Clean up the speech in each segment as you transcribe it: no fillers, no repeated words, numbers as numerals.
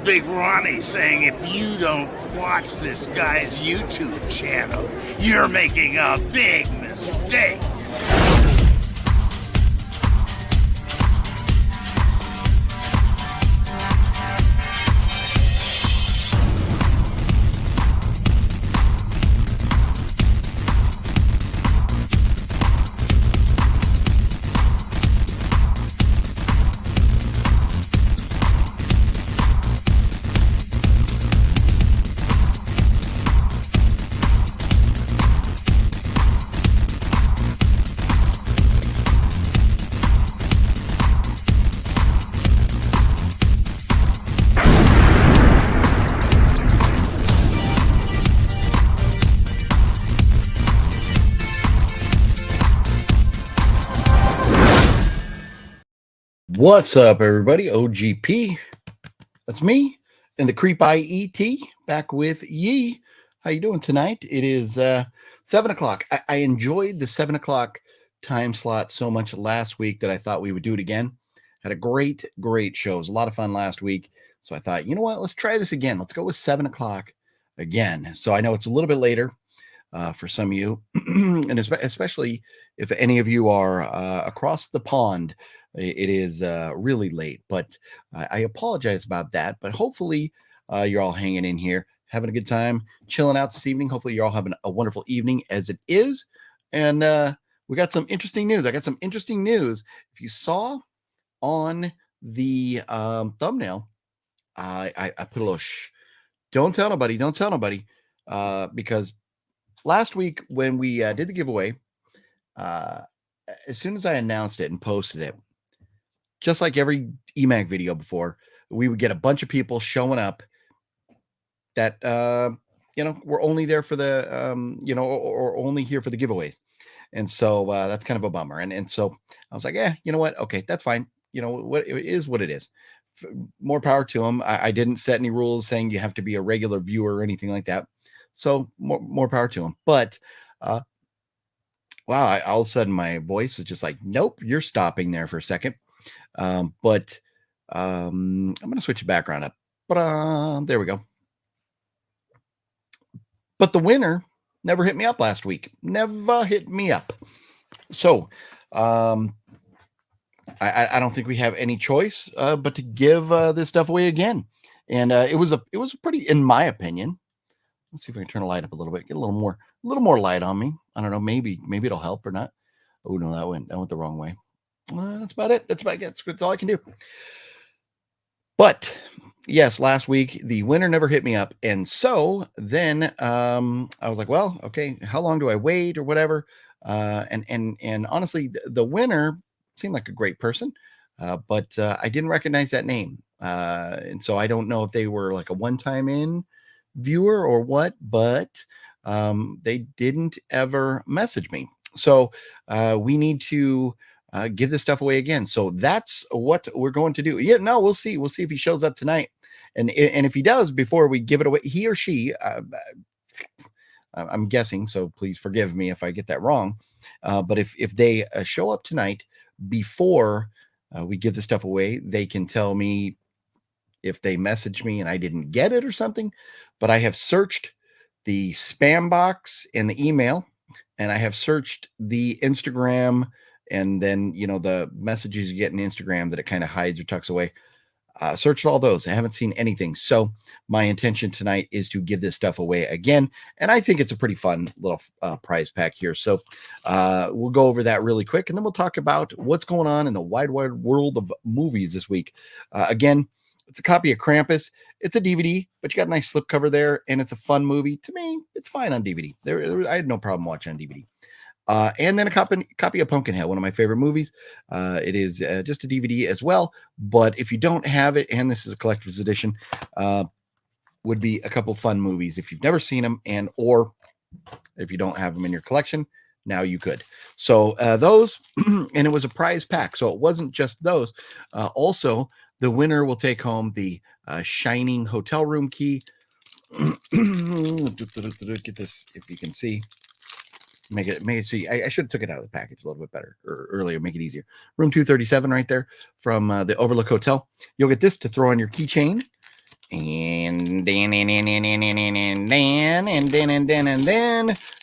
Big Ronnie saying if you don't watch this guy's YouTube channel, you're making a big mistake. What's up, everybody? OGP, that's me, and the Creepie ET back with ye. How you doing tonight? It is 7 o'clock. I enjoyed the 7 o'clock time slot so much last week that I thought we would do it again. Had a great show. It was a lot of fun last week. So I thought, you know what? Let's try this again. Let's go with 7 o'clock again. So I know it's a little bit later for some of you, and especially if any of you are across the pond. It is really late, but I apologize about that. But hopefully you're all hanging in here, having a good time, chilling out this evening. Hopefully you're all having a wonderful evening as it is. And we got some interesting news. I got some interesting news. If you saw on the thumbnail, I put a little shh. Don't tell nobody. Don't tell nobody. Because last week when we did the giveaway, as soon as I announced it and posted it, just like every EMAG video before, we would get a bunch of people showing up that, we're only there for the, or only here for the giveaways. And so that's kind of a bummer. And so I was like, yeah, you know what? Okay, that's fine. You know what? It is what it is. More power to them. I didn't set any rules saying you have to be a regular viewer or anything like that. So more power to them. But wow, all of a sudden my voice is just like, nope, you're stopping there for a second. But I'm going to switch the background up. There we go. But the winner never hit me up last week. Never hit me up. So I don't think we have any choice but to give this stuff away again. And it was a pretty, in my opinion. Let's see if I can turn the light up a little bit, get a little more light on me. I don't know, maybe it'll help or not. Oh no, that went the wrong way. That's about it. That's all I can do. But yes, last week the winner never hit me up, and so then I was like, well, okay, how long do I wait or whatever? And honestly, the winner seemed like a great person, but I didn't recognize that name, and so I don't know if they were like a one-time in viewer or what, but they didn't ever message me. So we need to give this stuff away again. So that's what we're going to do. Yeah, no, we'll see. We'll see if he shows up tonight. And if he does, before we give it away, he or she, I'm guessing, so please forgive me if I get that wrong. But if they show up tonight before we give the stuff away, they can tell me if they message me and I didn't get it or something. But I have searched the spam box and the email, and I have searched the Instagram, and then, the messages you get in Instagram that it kind of hides or tucks away. Searched all those. I haven't seen anything. So my intention tonight is to give this stuff away again. And I think it's a pretty fun little prize pack here. So we'll go over that really quick, and then we'll talk about what's going on in the wide world of movies this week. Again, it's a copy of Krampus. It's a DVD, but you got a nice slipcover there, and it's a fun movie. To me, it's fine on DVD. I had no problem watching on DVD. And then a copy of Pumpkinhead, one of my favorite movies. It is just a DVD as well. But if you don't have it, and this is a collector's edition, would be a couple fun movies if you've never seen them, or if you don't have them in your collection, now you could. So those, and it was a prize pack, so it wasn't just those. Also, the winner will take home the Shining hotel room key. Get this, if you can see. Make it see. I should have took it out of the package a little bit better or earlier, make it easier. Room 237 right there from the Overlook Hotel. You'll get this to throw on your keychain, And then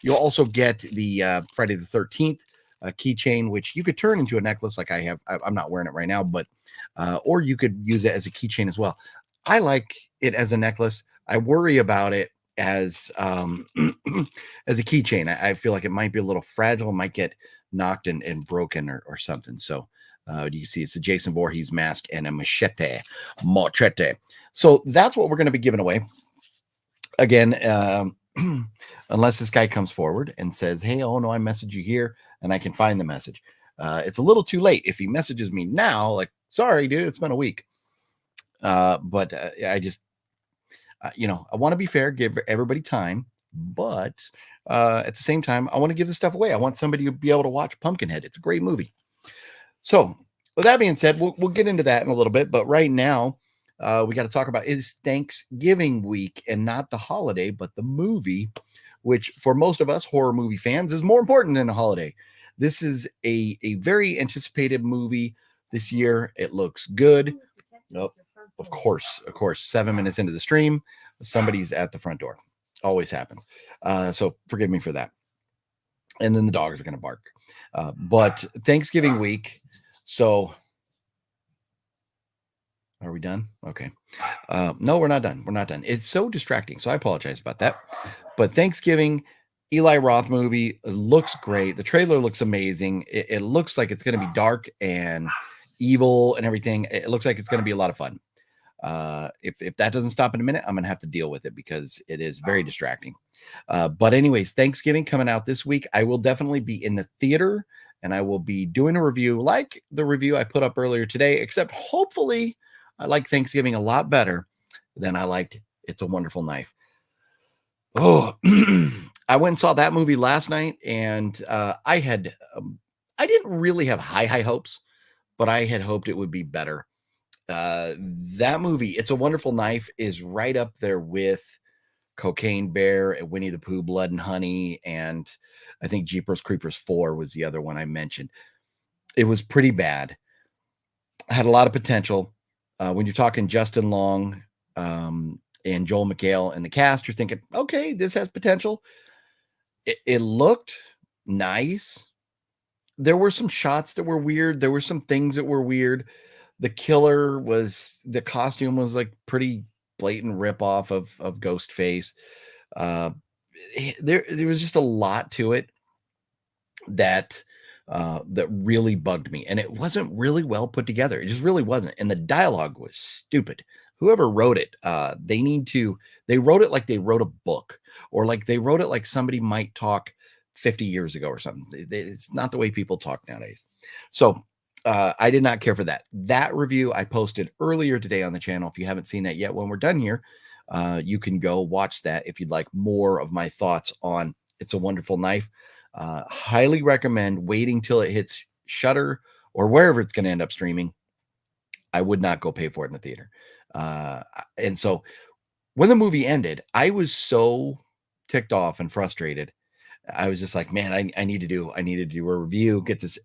you'll also get the Friday the 13th keychain, which you could turn into a necklace like I have. I'm not wearing it right now, but or you could use it as a keychain as well. I like it as a necklace. I worry about it as as a keychain. I feel like it might be a little fragile, might get knocked and broken or something. So you can see it's a Jason Voorhees mask and a machete. So that's what we're going to be giving away. Again, unless this guy comes forward and says, hey, oh no, I messaged you here and I can find the message. It's a little too late. If he messages me now, like, sorry, dude, it's been a week. But I just, I want to be fair, give everybody time, but at the same time, I want to give this stuff away. I want somebody to be able to watch Pumpkinhead. It's a great movie. So with that being said, we'll get into that in a little bit, but right now, we got to talk about is Thanksgiving week and not the holiday, but the movie, which for most of us horror movie fans is more important than a holiday. This is a very anticipated movie this year. It looks good. Oh, of course, 7 minutes into the stream, somebody's at the front door. Always happens. So forgive me for that. And then the dogs are going to bark. But Thanksgiving week. So are we done? Okay. No, we're not done. We're not done. It's so distracting. So I apologize about that. But Thanksgiving, Eli Roth movie looks great. The trailer looks amazing. It looks like it's going to be dark and evil and everything. It looks like it's going to be a lot of fun. If that doesn't stop in a minute, I'm going to have to deal with it because it is very distracting. But anyways, Thanksgiving coming out this week. I will definitely be in the theater and I will be doing a review like the review I put up earlier today, except hopefully I like Thanksgiving a lot better than I liked It's a Wonderful Knife. Oh, I went and saw that movie last night, and I didn't really have high hopes, but I had hoped it would be better. That movie, It's a Wonderful Knife, is right up there with Cocaine Bear and Winnie the Pooh, Blood and Honey, and I think Jeepers Creepers 4 was the other one I mentioned. It was pretty bad. Had a lot of potential. When you're talking Justin Long and Joel McHale and the cast, you're thinking, okay, this has potential. It looked nice. There were some shots that were weird. There were some things that were weird. The costume was like pretty blatant ripoff of Ghostface. There was just a lot to it that really bugged me, and it wasn't really well put together. It just really wasn't, and the dialogue was stupid. Whoever wrote it, they wrote it like they wrote a book, or like they wrote it like somebody might talk 50 years ago or something. It's not the way people talk nowadays. So I did not care for that. That review I posted earlier today on the channel. If you haven't seen that yet, when we're done here, you can go watch that if you'd like more of my thoughts on It's a Wonderful Knife. Highly recommend waiting till it hits Shudder or wherever it's going to end up streaming. I would not go pay for it in the theater. And so when the movie ended, I was so ticked off and frustrated. I was just like, man, I need to do a review, get this,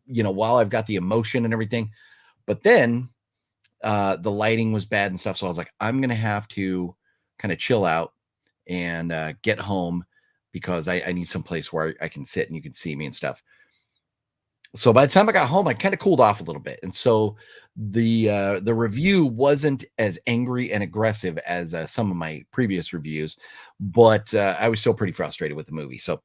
while I've got the emotion and everything. But then the lighting was bad and stuff. So I was like, I'm going to have to kind of chill out and get home because I need some place where I can sit and you can see me and stuff. So by the time I got home, I kind of cooled off a little bit. And so the review wasn't as angry and aggressive as some of my previous reviews, but I was still pretty frustrated with the movie. So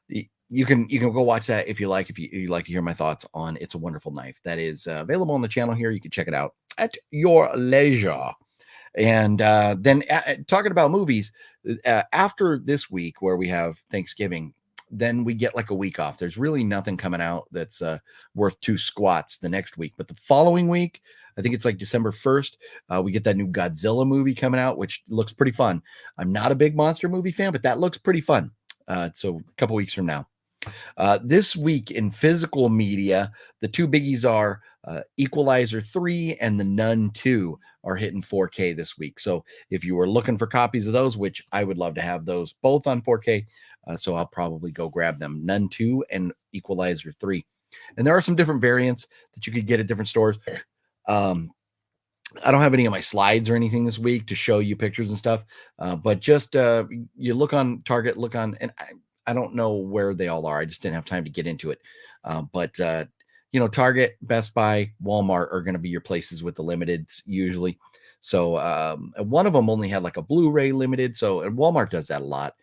you can go watch that if you like to hear my thoughts on It's a Wonderful Knife. That is available on the channel here. You can check it out at your leisure. And then talking about movies, after this week where we have Thanksgiving, then we get like a week off. There's really nothing coming out that's worth two squats the next week. But the following week, I think it's like December 1st, we get that new Godzilla movie coming out, which looks pretty fun. I'm not a big monster movie fan, but that looks pretty fun. So a couple weeks from now. This week in physical media, the two biggies are Equalizer 3 and The Nun 2 are hitting 4K this week. So if you were looking for copies of those, which I would love to have those both on 4K, so I'll probably go grab them, Nun 2 and Equalizer 3. And there are some different variants that you could get at different stores. I don't have any of my slides or anything this week to show you pictures and stuff, but just you look on Target, look on, and I don't know where they all are. I just didn't have time to get into it. But Target, Best Buy, Walmart are going to be your places with the limiteds usually. So one of them only had like a Blu-ray limited. So and Walmart does that a lot.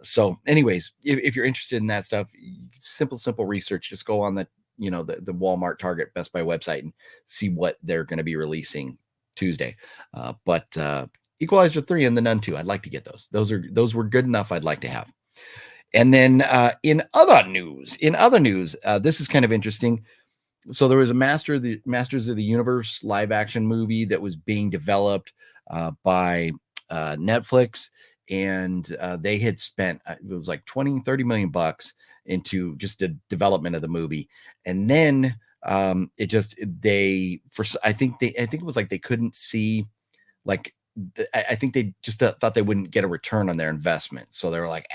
So anyways, if you're interested in that stuff, simple research, just go on the Walmart, Target, Best Buy website and see what they're going to be releasing Tuesday. But Equalizer 3 and The Nun 2, I'd like to get those. Those were good enough. I'd like to have. And then in other news, this is kind of interesting. So there was a Masters of the Universe live action movie that was being developed by Netflix, and they had spent it was like 20-30 million bucks into just the development of the movie. And then I think it was like they couldn't see, like I think they just thought they wouldn't get a return on their investment, so they were like,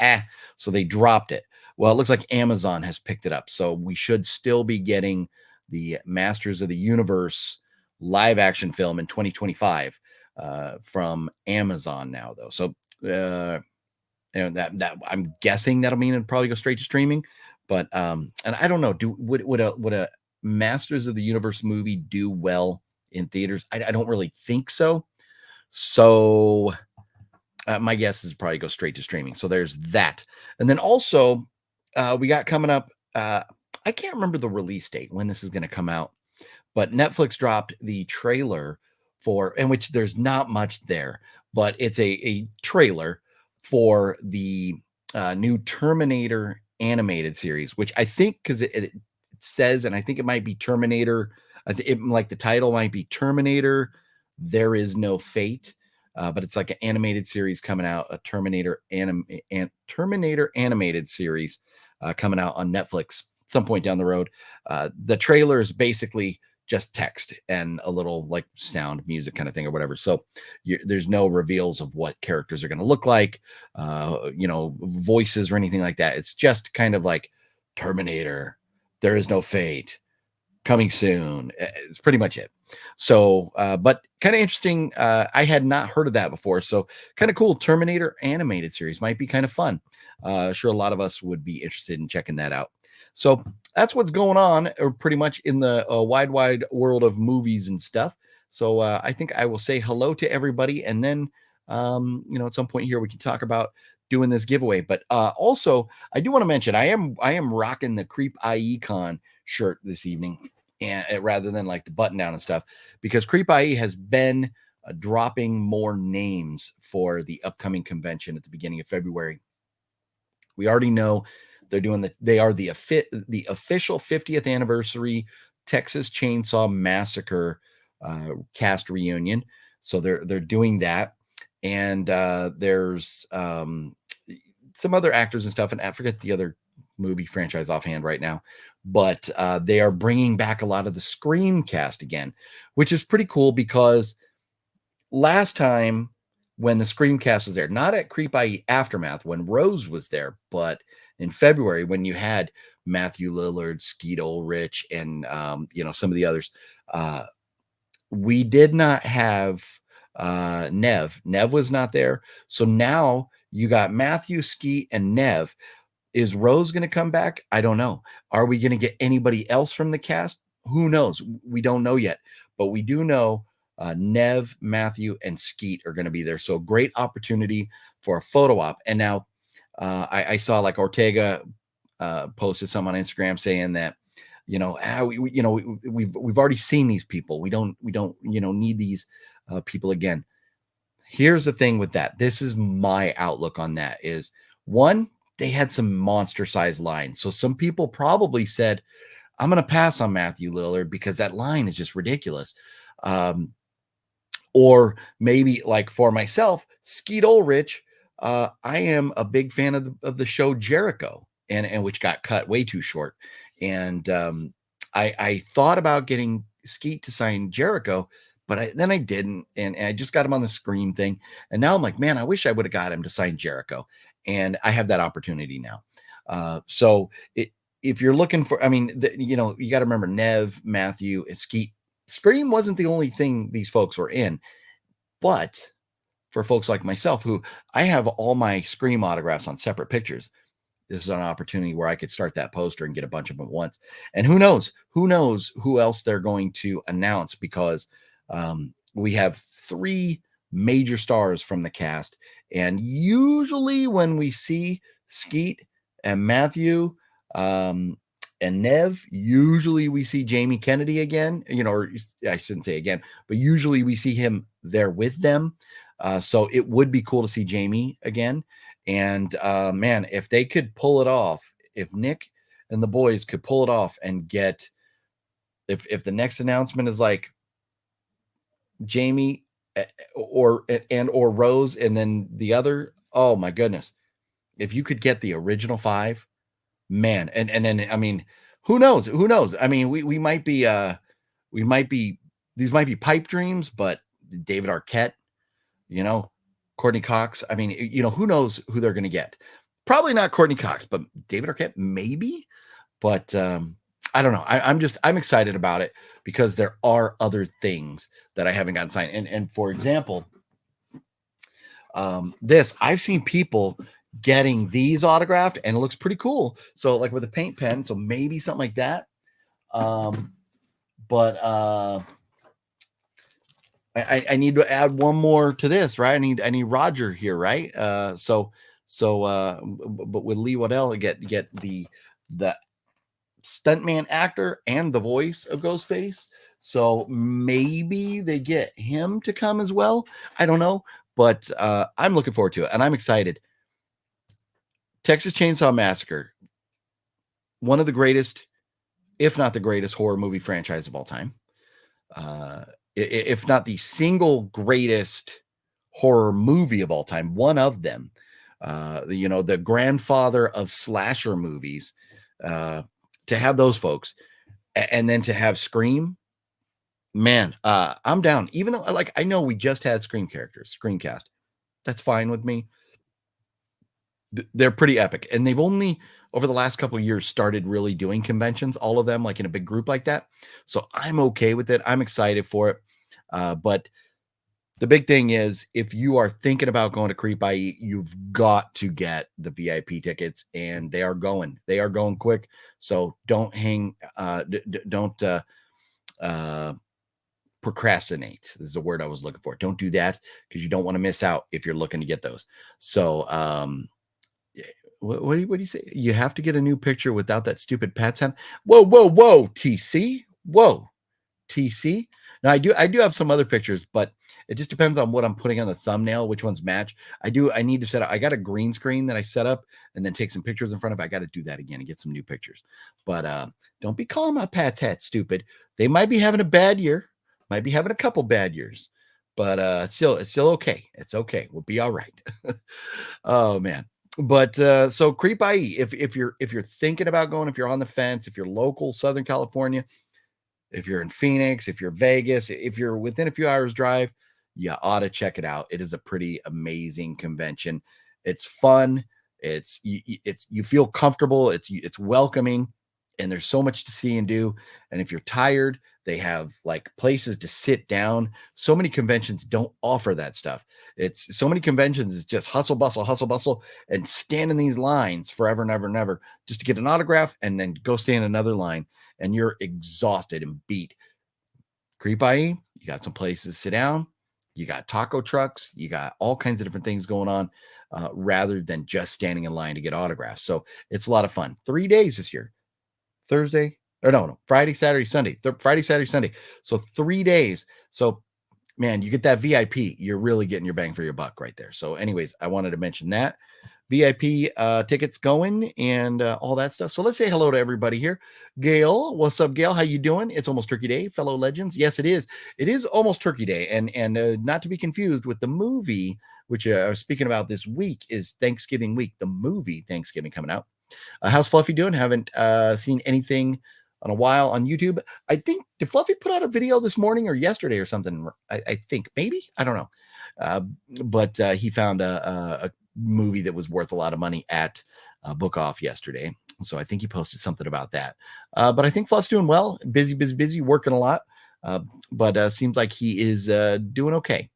so they dropped it. Well, it looks like Amazon has picked it up, so we should still be getting the Masters of the Universe live action film in 2025 from Amazon now, though. So that I'm guessing that'll mean it'll probably go straight to streaming. But and I don't know, would a Masters of the Universe movie do well in theaters? I don't really think so. So my guess is probably go straight to streaming. So there's that. And then also we got coming up, I can't remember the release date when this is going to come out, but Netflix dropped the trailer in which there's not much there, but it's a trailer for the new Terminator animated series, which I think, because it says, and I think it might be Terminator, like the title might be Terminator There Is No Fate, but it's like an animated series coming out, a Terminator animated series coming out on Netflix some point down the road. The trailer is basically just text and a little like sound music kind of thing or whatever. So there's no reveals of what characters are going to look like, voices or anything like that. It's just kind of like Terminator, There Is No Fate, coming soon. It's pretty much it. So, but kind of interesting. I had not heard of that before. So kind of cool. Terminator animated series might be kind of fun. Sure, a lot of us would be interested in checking that out. So that's what's going on pretty much in the wide world of movies and stuff. So I think I will say hello to everybody. And then, at some point here, we can talk about doing this giveaway. But also, I do want to mention, I am rocking the Creepie Con shirt this evening, and rather than like the button down and stuff, because Creepie has been dropping more names for the upcoming convention at the beginning of February. We already know they are the official 50th anniversary Texas Chainsaw Massacre cast reunion. So they're doing that, and there's some other actors and stuff, and I forget the other movie franchise offhand right now, but they are bringing back a lot of the Scream cast again, which is pretty cool, because last time when the Scream cast was there, not at Creepie Aftermath when Rose was there, but in February when you had Matthew Lillard, Skeet Ulrich, and some of the others, we did not have Nev. Nev was not there. So now you got Matthew, Skeet, and Nev. Is Rose going to come back? I don't know. Are we going to get anybody else from the cast? Who knows? We don't know yet. But we do know Nev, Matthew, and Skeet are going to be there. So great opportunity for a photo op. And now I saw like Ortega posted something on Instagram saying that, we've already seen these people. We don't need these people again. Here's the thing with that. This is my outlook on that is, one, they had some monster size lines. So some people probably said, I'm going to pass on Matthew Lillard because that line is just ridiculous. Or maybe like for myself, Skeet Ulrich, I am a big fan of the show Jericho, and which got cut way too short. And I thought about getting Skeet to sign Jericho, but then I didn't. And I just got him on the Scream thing. And now I'm like, man, I wish I would have got him to sign Jericho. And I have that opportunity now. If you're looking for, you got to remember Nev, Matthew, and Skeet Scream wasn't the only thing these folks were in, but for folks like myself, who I have all my Scream autographs on separate pictures, this is an opportunity where I could start that poster and get a bunch of them at once. And who knows who else they're going to announce, because we have 3 major stars from the cast. And usually when we see Skeet and Matthew and Nev, usually we see Jamie Kennedy again, or I shouldn't say again, but usually we see him there with them. So it would be cool to see Jamie again. And man, if they could pull it off, if Nick and the boys could pull it off and get, if the next announcement is like Jamie or Rose, and then the other, oh my goodness, if you could get the original 5, man, and then I mean, who knows? I mean, we might be these might be pipe dreams, but David Arquette, Courtney Cox. I mean, who knows who they're going to get? Probably not Courtney Cox, but David Arquette, maybe. But I don't know. I'm excited about it because there are other things that I haven't gotten signed. And for example, this, I've seen people getting these autographed and it looks pretty cool. So like with a paint pen, so maybe something like that. But I need to add one more to this, right? I need Roger here, right? But with Lee Waddell, get the stuntman actor and the voice of Ghostface. So maybe they get him to come as well. I don't know, but I'm looking forward to it and I'm excited. Texas Chainsaw Massacre, one of the greatest, if not the greatest, horror movie franchise of all time. If not the single greatest horror movie of all time, one of them, the grandfather of slasher movies, to have those folks and then to have Scream, man, I'm down. Even though I know we just had Screamcast, that's fine with me. They're pretty epic. And they've only over the last couple of years started really doing conventions, all of them like in a big group like that. So I'm okay with it. I'm excited for it. But the big thing is, if you are thinking about going to Creepie, you've got to get the VIP tickets, and they are going quick. So don't procrastinate. This is a word I was looking for. Don't do that because you don't want to miss out if you're looking to get those. So, what do you say? You have to get a new picture without that stupid Pat's hand. Whoa, TC. Whoa, TC. Now I do have some other pictures, but it just depends on what I'm putting on the thumbnail, which ones match. I need to set up. I got a green screen that I set up and then take some pictures in front of. I got to do that again and get some new pictures. But don't be calling my Pat's hat stupid. They might be having a bad year, might be having a couple bad years, but it's still okay. It's okay. We'll be all right. Oh man. But so Creepie, if you're thinking about going, if you're on the fence, if you're local Southern California, if you're in Phoenix, if you're Vegas, if you're within a few hours drive, you ought to check it out. It is a pretty amazing convention. It's fun. You feel comfortable. It's welcoming, and there's so much to see and do. And if you're tired, they have like places to sit down. So many conventions don't offer that stuff. It's so many conventions is just hustle bustle, and stand in these lines forever and ever and ever just to get an autograph and then go stand in another line, and you're exhausted and beat. Creepie, you got some places to sit down. You got taco trucks. You got all kinds of different things going on, rather than just standing in line to get autographs. So it's a lot of fun. 3 days this year. Thursday, or no, Friday, Saturday, Sunday. Friday, Saturday, Sunday. So 3 days. So man, you get that VIP. You're really getting your bang for your buck right there. So anyways, I wanted to mention that. VIP tickets going and all that stuff. So let's say hello to everybody here. Gale, what's up, Gale? How you doing? It's almost Turkey Day, fellow legends. Yes, it is. It is almost Turkey Day, and not to be confused with the movie, which I was speaking about this week, is Thanksgiving week. The movie Thanksgiving coming out. How's Fluffy doing? Haven't seen anything on a while on YouTube. I think, did Fluffy put out a video this morning or yesterday or something? I think maybe, I don't know. But he found a movie that was worth a lot of money at Book Off yesterday. So I think he posted something about that. But I think Fluff's doing well. Busy, working a lot. But seems like he is doing okay.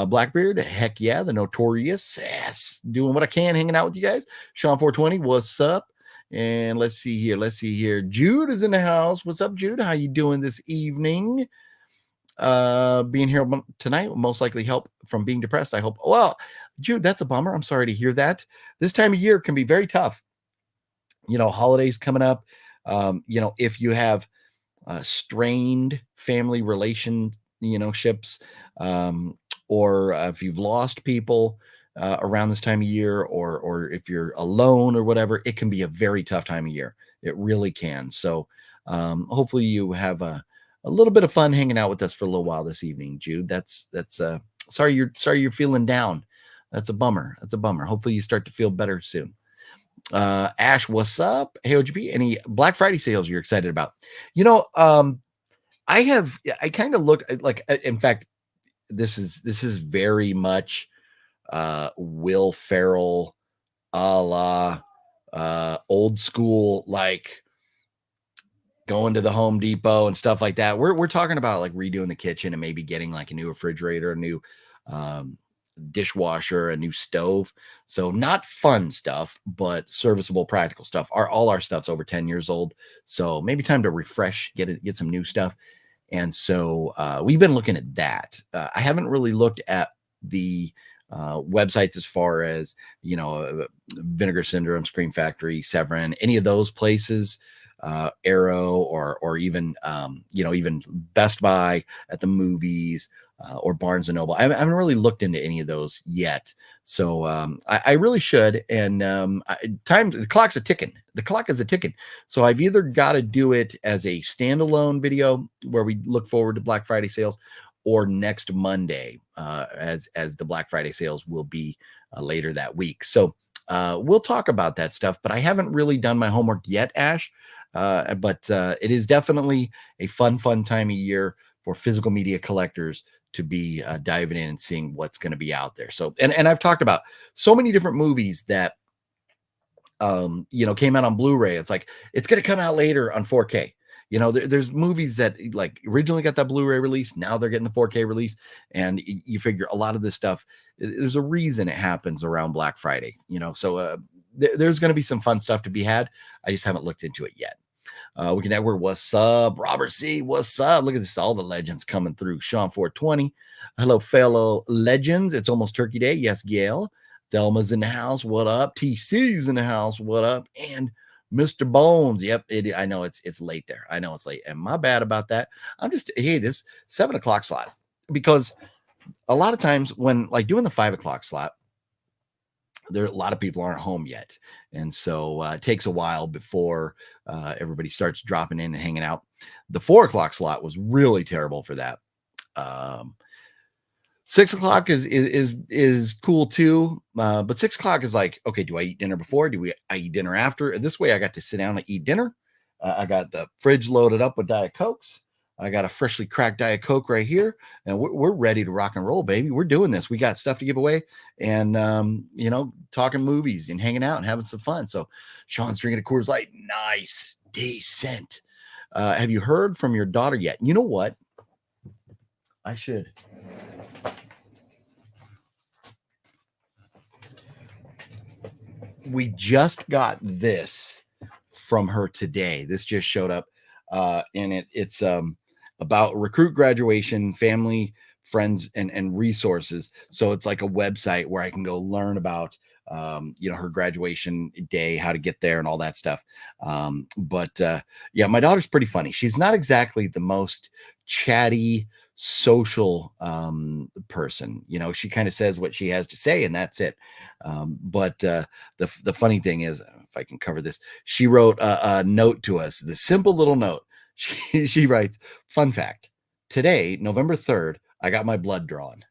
Blackbeard, heck yeah, the notorious, yes, doing what I can, hanging out with you guys. Sean 420, what's up? And let's see here. Jude is in the house. What's up, Jude? How you doing this evening? Being here tonight will most likely help from being depressed, I hope. Well, Jude, that's a bummer. I'm sorry to hear that. This time of year can be very tough. Holidays coming up. If you have strained family relationships, or if you've lost people around this time of year, or if you're alone or whatever, it can be a very tough time of year. It really can. So hopefully you have a little bit of fun hanging out with us for a little while this evening, Jude. That's sorry you're feeling down. That's a bummer. Hopefully you start to feel better soon. Ash, what's up? Hey, OGP, any Black Friday sales you're excited about? I kind of look like, in fact, this is very much Will Ferrell, a la old school, like going to the Home Depot and stuff like that. We're talking about like redoing the kitchen and maybe getting like a new refrigerator, a new dishwasher, a new stove. So not fun stuff, but serviceable, practical stuff. All our stuff's over 10 years old. So maybe time to refresh, get some new stuff. And so we've been looking at that. I haven't really looked at the websites as far as, Vinegar Syndrome, Scream Factory, Severin, any of those places, Arrow, or even, even Best Buy at the movies, or Barnes and Noble. I haven't really looked into any of those yet. So I really should. And the clock's a ticking. The clock is a ticking. So I've either got to do it as a standalone video where we look forward to Black Friday sales, or next Monday, as the Black Friday sales will be later that week. So we'll talk about that stuff, but I haven't really done my homework yet, Ash. But it is definitely a fun time of year for physical media collectors to be diving in and seeing what's going to be out there. So, and I've talked about so many different movies that, came out on Blu-ray. It's like, it's going to come out later on 4K. There's movies that like originally got that Blu-ray release. Now they're getting the 4K release. And you figure a lot of this stuff, there's a reason it happens around Black Friday, so there's going to be some fun stuff to be had. I just haven't looked into it yet. Wicked Network, what's up? Robert C, what's up? Look at this, all the legends coming through. Sean 420, hello, fellow legends. It's almost Turkey Day. Yes, Gale. Thelma's in the house. What up? TC's in the house. What up? And Mr. Bones. Yep, I know it's late there. I know it's late, and my bad about that. This 7 o'clock slot, because a lot of times when like doing the 5 o'clock slot, a lot of people aren't home yet. And so it takes a while before everybody starts dropping in and hanging out. The 4 o'clock slot was really terrible for that. 6 o'clock is cool too. But 6 o'clock is like, okay, do I eat dinner before? I eat dinner after? And this way I got to sit down and eat dinner. I got the fridge loaded up with Diet Cokes. I got a freshly cracked Diet Coke right here, and we're ready to rock and roll, baby. We're doing this. We got stuff to give away, and talking movies and hanging out and having some fun. So Sean's drinking a Coors Light. Nice, decent. Have you heard from your daughter yet? You know what? I should. We just got this from her today. This just showed up, and it's about recruit graduation, family, friends, and resources. So it's like a website where I can go learn about, her graduation day, how to get there, and all that stuff. But my daughter's pretty funny. She's not exactly the most chatty, social person. She kind of says what she has to say, and that's it. But the funny thing is, if I can cover this, she wrote a note to us, the simple little note. She writes, fun fact, today, November 3rd, I got my blood drawn.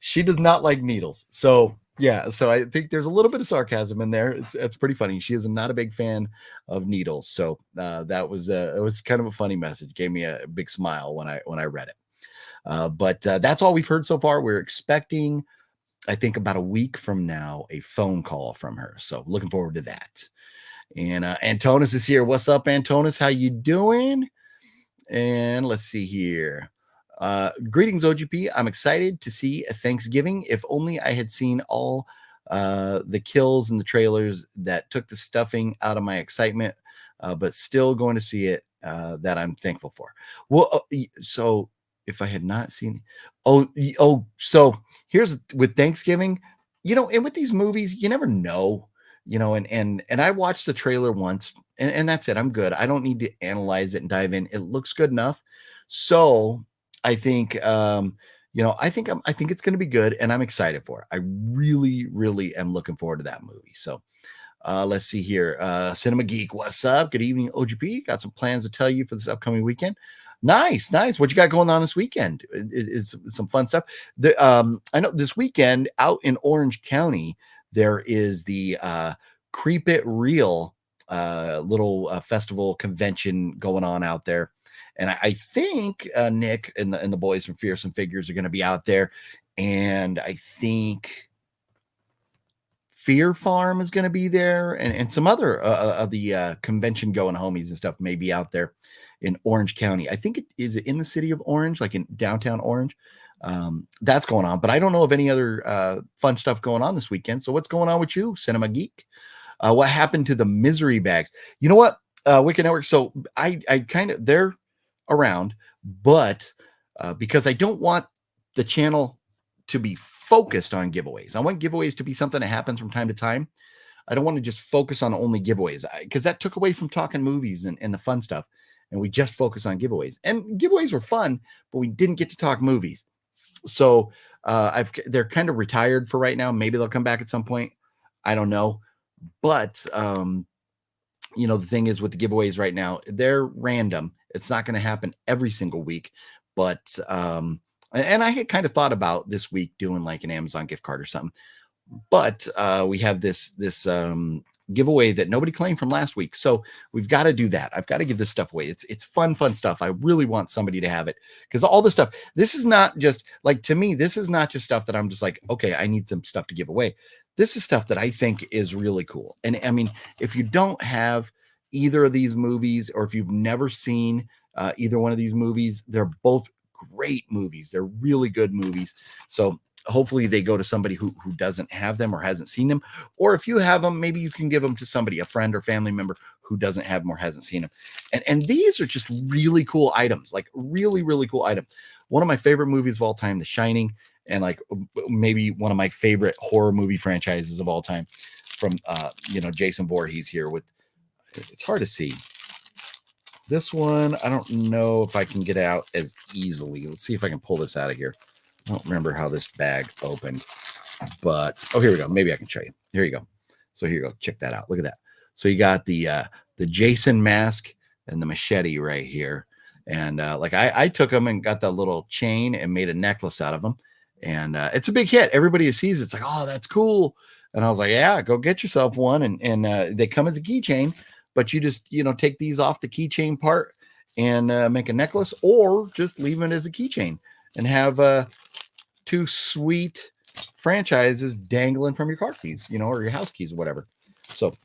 She does not like needles. So I think there's a little bit of sarcasm in there. It's pretty funny. She is not a big fan of needles. So it was kind of a funny message. Gave me a big smile when I read it. But that's all we've heard so far. We're expecting, I think, about a week from now, a phone call from her. So looking forward to that. And Antonis is here. What's up, Antonis? How you doing? And let's see here. Greetings, OGP. I'm excited to see a Thanksgiving. If only I had seen all the kills in the trailers that took the stuffing out of my excitement, but still going to see it. That I'm thankful for. Well, so if I had not seen, so here's with Thanksgiving, and with these movies, you never know, and I watched the trailer once, and that's it. I'm good. I don't need to analyze it and dive in. It looks good enough. So I think, I think it's going to be good, and I'm excited for it. I really, really am looking forward to that movie. So let's see here. Cinema Geek, what's up? Good evening, OGP. Got some plans to tell you for this upcoming weekend. Nice. What you got going on this weekend? It is some fun stuff. I know this weekend out in Orange County, there is the Creep It Real little festival convention going on out there. And I think Nick and the boys from Fearsome Figures are going to be out there. And I think Fear Farm is going to be there, and some other of the convention going homies and stuff may be out there in Orange County. I think it is in the city of Orange, like in downtown Orange. That's going on, but I don't know of any other fun stuff going on this weekend. So what's going on with you, Cinema Geek? What happened to the misery bags? You know what? Wicked Network. So I kind of, they're around, but because I don't want the channel to be focused on giveaways. I want giveaways to be something that happens from time to time. I don't want to just focus on only giveaways, because that took away from talking movies and the fun stuff. And we just focus on giveaways, and giveaways were fun, but we didn't get to talk movies. So they're kind of retired for right now. Maybe they'll come back at some point. I don't know. But the thing is with the giveaways right now, they're random. It's not going to happen every single week, but and I had kind of thought about this week doing like an Amazon gift card or something, but we have this giveaway that nobody claimed from last week, so we've got to do that. I've got to give this stuff away. It's fun stuff. I really want somebody to have it, because all this stuff, this is not just like, to me, this is not just stuff that I'm just like, okay, I need some stuff to give away. This is stuff that I think is really cool. And I mean, if you don't have either of these movies, or if you've never seen either one of these movies, they're both great movies. They're really good movies. So hopefully they go to somebody who doesn't have them or hasn't seen them. Or if you have them, maybe you can give them to somebody, a friend or family member who doesn't have them or hasn't seen them. And these are just really cool items, like really, really cool items. One of my favorite movies of all time, The Shining, and like maybe one of my favorite horror movie franchises of all time, from Jason Voorhees here with, it's hard to see. This one, I don't know if I can get out as easily. Let's see if I can pull this out of here. I don't remember how this bag opened, but here we go. Maybe I can show you. Here you go. So here you go. Check that out. Look at that. So you got the Jason mask and the machete right here. And I took them and got that little chain and made a necklace out of them. And it's a big hit. Everybody who sees it's like, oh, that's cool. And I was like, yeah, go get yourself one. And they come as a keychain, but you just, take these off the keychain part and make a necklace, or just leave it as a keychain and have two sweet franchises dangling from your car keys, or your house keys or whatever. So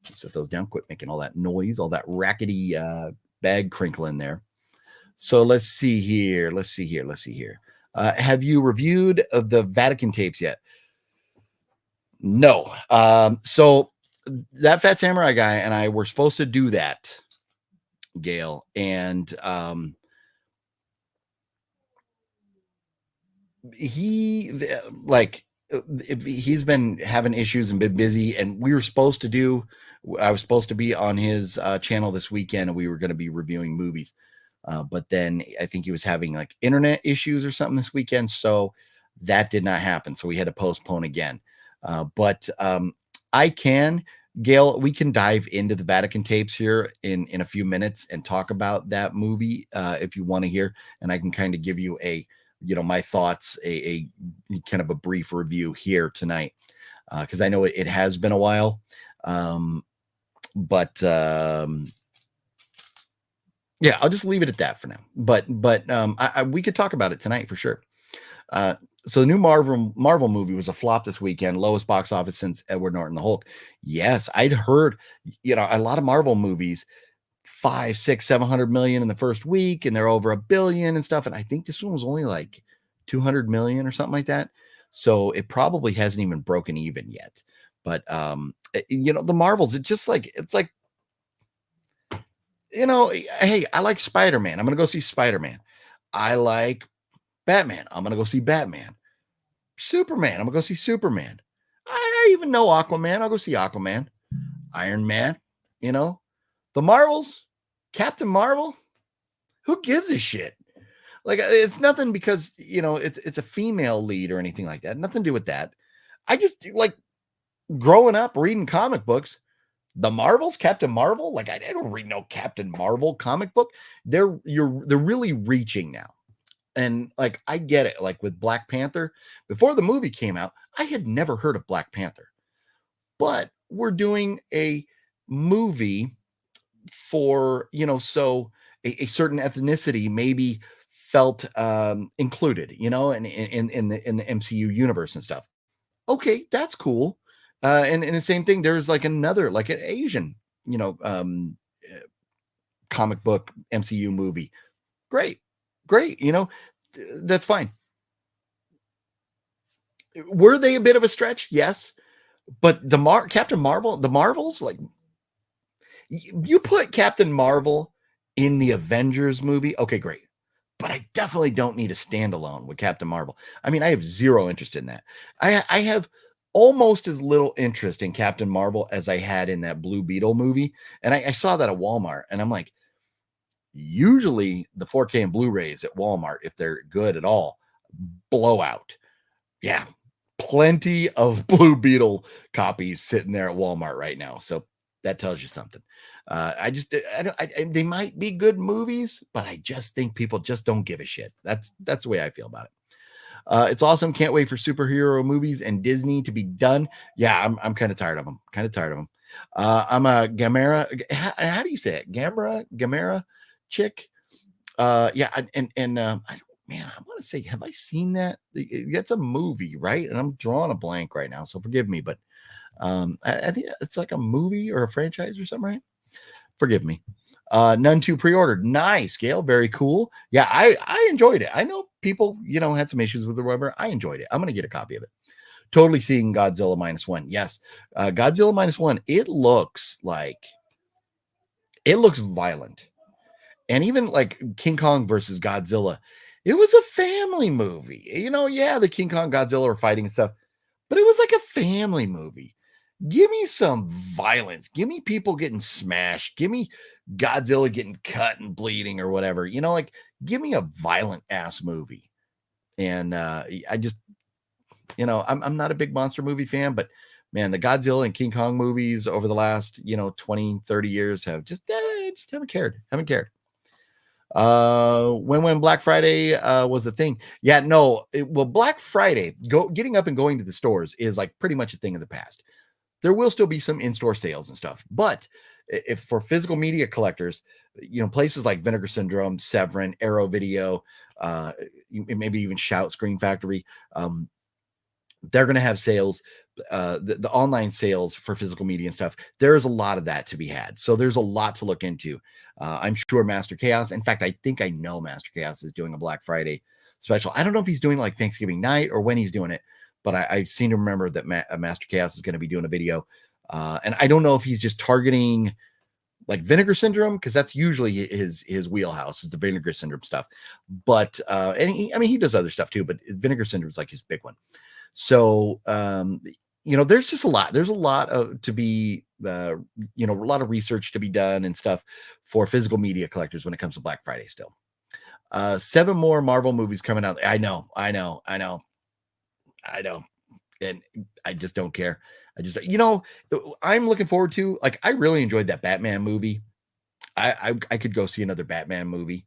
set those down, quit making all that noise, all that rackety bag crinkle in there. So let's see here. Have you reviewed of the Vatican tapes yet? No. So that Fat Samurai guy and I were supposed to do that, Gale, and he's been having issues and been busy, and I was supposed to be on his channel this weekend, and we were going to be reviewing movies. But then I think he was having like internet issues or something this weekend. So that did not happen. So we had to postpone again. But Gale, we can dive into the Vatican tapes here in a few minutes and talk about that movie if you want to hear. And I can kind of give you my thoughts, a kind of a brief review here tonight. Because I know it has been a while. Yeah, I'll just leave it at that for now. But we could talk about it tonight for sure. So the new Marvel movie was a flop this weekend, lowest box office since Edward Norton the Hulk. Yes, I'd heard, a lot of Marvel movies 5, 6, 700 million in the first week, and they're over $1 billion and stuff. And I think this one was only like 200 million or something like that. So it probably hasn't even broken even yet. But the Marvels, it's like, hey, I like Spider-Man. I'm gonna go see Spider-Man. I like Batman. I'm gonna go see Batman. Superman. I'm gonna go see Superman. I even know Aquaman. I'll go see Aquaman. Iron Man. The Marvels, Captain Marvel. Who gives a shit? Like, it's nothing because it's a female lead or anything like that. Nothing to do with that. I just like growing up reading comic books. The Marvels, Captain Marvel. Like, I don't read no Captain Marvel comic book. They're really reaching now. And like, I get it. Like with Black Panther, before the movie came out, I had never heard of Black Panther. But we're doing a movie for, so a certain ethnicity maybe felt included, in the MCU universe and stuff. Okay, that's cool. And the same thing, there's like another, like an Asian, comic book MCU movie. Great. That's fine. Were they a bit of a stretch? Yes. But Captain Marvel, the Marvels, like, you put Captain Marvel in the Avengers movie, okay, great. But I definitely don't need a standalone with Captain Marvel. I mean, I have zero interest in that. I have almost as little interest in Captain Marvel as I had in that Blue Beetle movie. And I saw that at Walmart, and I'm like, usually the 4K and Blu-rays at Walmart, if they're good at all, blowout. Yeah, plenty of Blue Beetle copies sitting there at Walmart right now. So that tells you something. They might be good movies, but I just think people just don't give a shit. That's the way I feel about it. It's awesome. Can't wait for superhero movies and Disney to be done. Yeah, I'm kind of tired of them. I'm a Gamera. How do you say it? Gamera chick. Yeah, and I want to say, have I seen that? That's a movie, right? And I'm drawing a blank right now, so forgive me, but I think it's like a movie or a franchise or something, right? Forgive me. None 2 pre-ordered. Nice, Gale. Very cool. Yeah, I enjoyed it. I know people, had some issues with the rubber. I enjoyed it. I'm going to get a copy of it. Totally seeing Godzilla -1. Yes. Godzilla -1. It looks violent. And even like King Kong versus Godzilla, it was a family movie. Yeah, the King Kong Godzilla were fighting and stuff, but it was like a family movie. Give me some violence. Give me people getting smashed. Give me Godzilla getting cut and bleeding or whatever. Like, give me a violent ass movie. And I just, I'm not a big monster movie fan, but man, the Godzilla and King Kong movies over the last, 20, 30 years have just haven't cared. When Black Friday was the thing. Yeah, no, Black Friday, getting up and going to the stores is like pretty much a thing of the past. There will still be some in-store sales and stuff, but if for physical media collectors, places like Vinegar Syndrome, Severin, Arrow Video, maybe even Shout, Screen Factory, they're going to have sales, the online sales for physical media and stuff. There's a lot of that to be had. So there's a lot to look into. I'm sure Master Chaos, in fact, I think I know Master Chaos is doing a Black Friday special. I don't know if he's doing like Thanksgiving night or when he's doing it, but I seem to remember that Master Chaos is going to be doing a video. And I don't know if he's just targeting like Vinegar Syndrome, because that's usually his wheelhouse is the Vinegar Syndrome stuff. But and he does other stuff too, but Vinegar Syndrome is like his big one. So there's just a lot. There's a lot to be a lot of research to be done and stuff for physical media collectors when it comes to Black Friday still. 7 more Marvel movies coming out. I know. And I just don't care. I'm looking forward to, like, I really enjoyed that Batman movie. I could go see another Batman movie.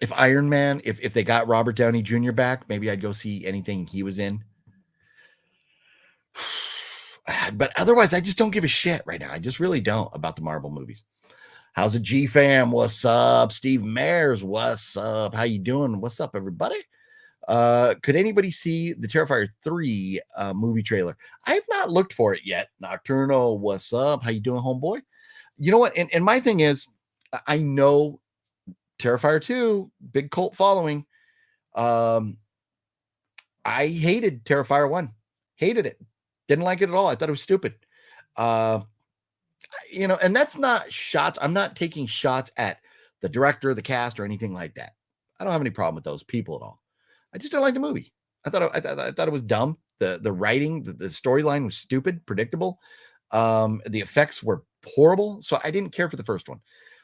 If Iron Man, if they got Robert Downey Jr. back, maybe I'd go see anything he was in. But otherwise, I just don't give a shit right now. I just really don't about the Marvel movies. How's it, G fam? What's up? Steve Mayers, what's up? How you doing? What's up, everybody? Could anybody see the Terrifier 3 movie trailer? I have not looked for it yet. Nocturnal, what's up? How you doing, homeboy? You know what? And my thing is, I know Terrifier 2, big cult following. I hated Terrifier 1. Hated it. Didn't like it at all. I thought it was stupid. And that's not shots. I'm not taking shots at the director, the cast, or anything like that. I don't have any problem with those people at all. I just don't like the movie. I thought it was dumb. The writing, the storyline was stupid, predictable. The effects were horrible. So I didn't care for the first one.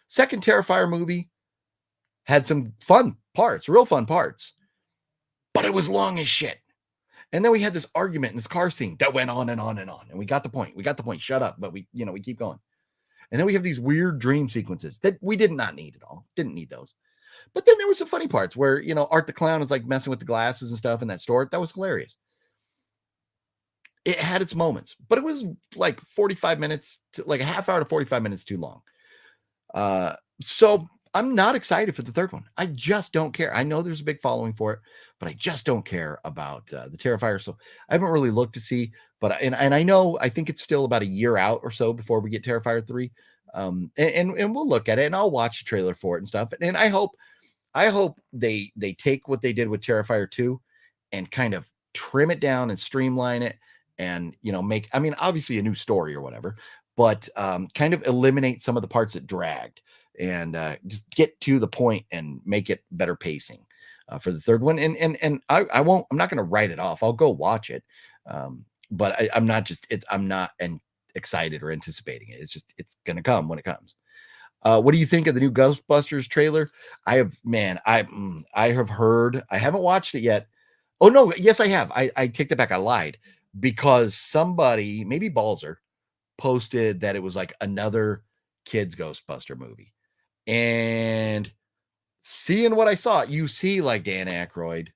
Second Terrifier movie had some fun parts, real fun parts, but it was long as shit. And then we had this argument in this car scene that went on and on and on. And we got the point. Shut up. But we keep going. And then we have these weird dream sequences that we did not need at all. Didn't need those. But then there were some funny parts where, Art the Clown is like messing with the glasses and stuff in that store. That was hilarious. It had its moments, but it was like 45 minutes, like a half hour to 45 minutes too long. So I'm not excited for the third one. I just don't care. I know there's a big following for it, but I just don't care about the Terrifier. So I haven't really looked to see, but I think it's still about a year out or so before we get Terrifier 3. And we'll look at it and I'll watch the trailer for it and stuff. And I hope they take what they did with Terrifier 2 and kind of trim it down and streamline it and, make, obviously a new story or whatever, but kind of eliminate some of the parts that dragged and just get to the point and make it better pacing for the third one. And I'm not going to write it off. I'll go watch it. But I'm not excited or anticipating it. It's going to come when it comes. What do you think of the new Ghostbusters trailer? I have heard, I haven't watched it yet. Oh no, yes, I have. I take that back. I lied because somebody, maybe Balzer, posted that it was like another kids Ghostbuster movie. And seeing what I saw, you see like Dan Aykroyd,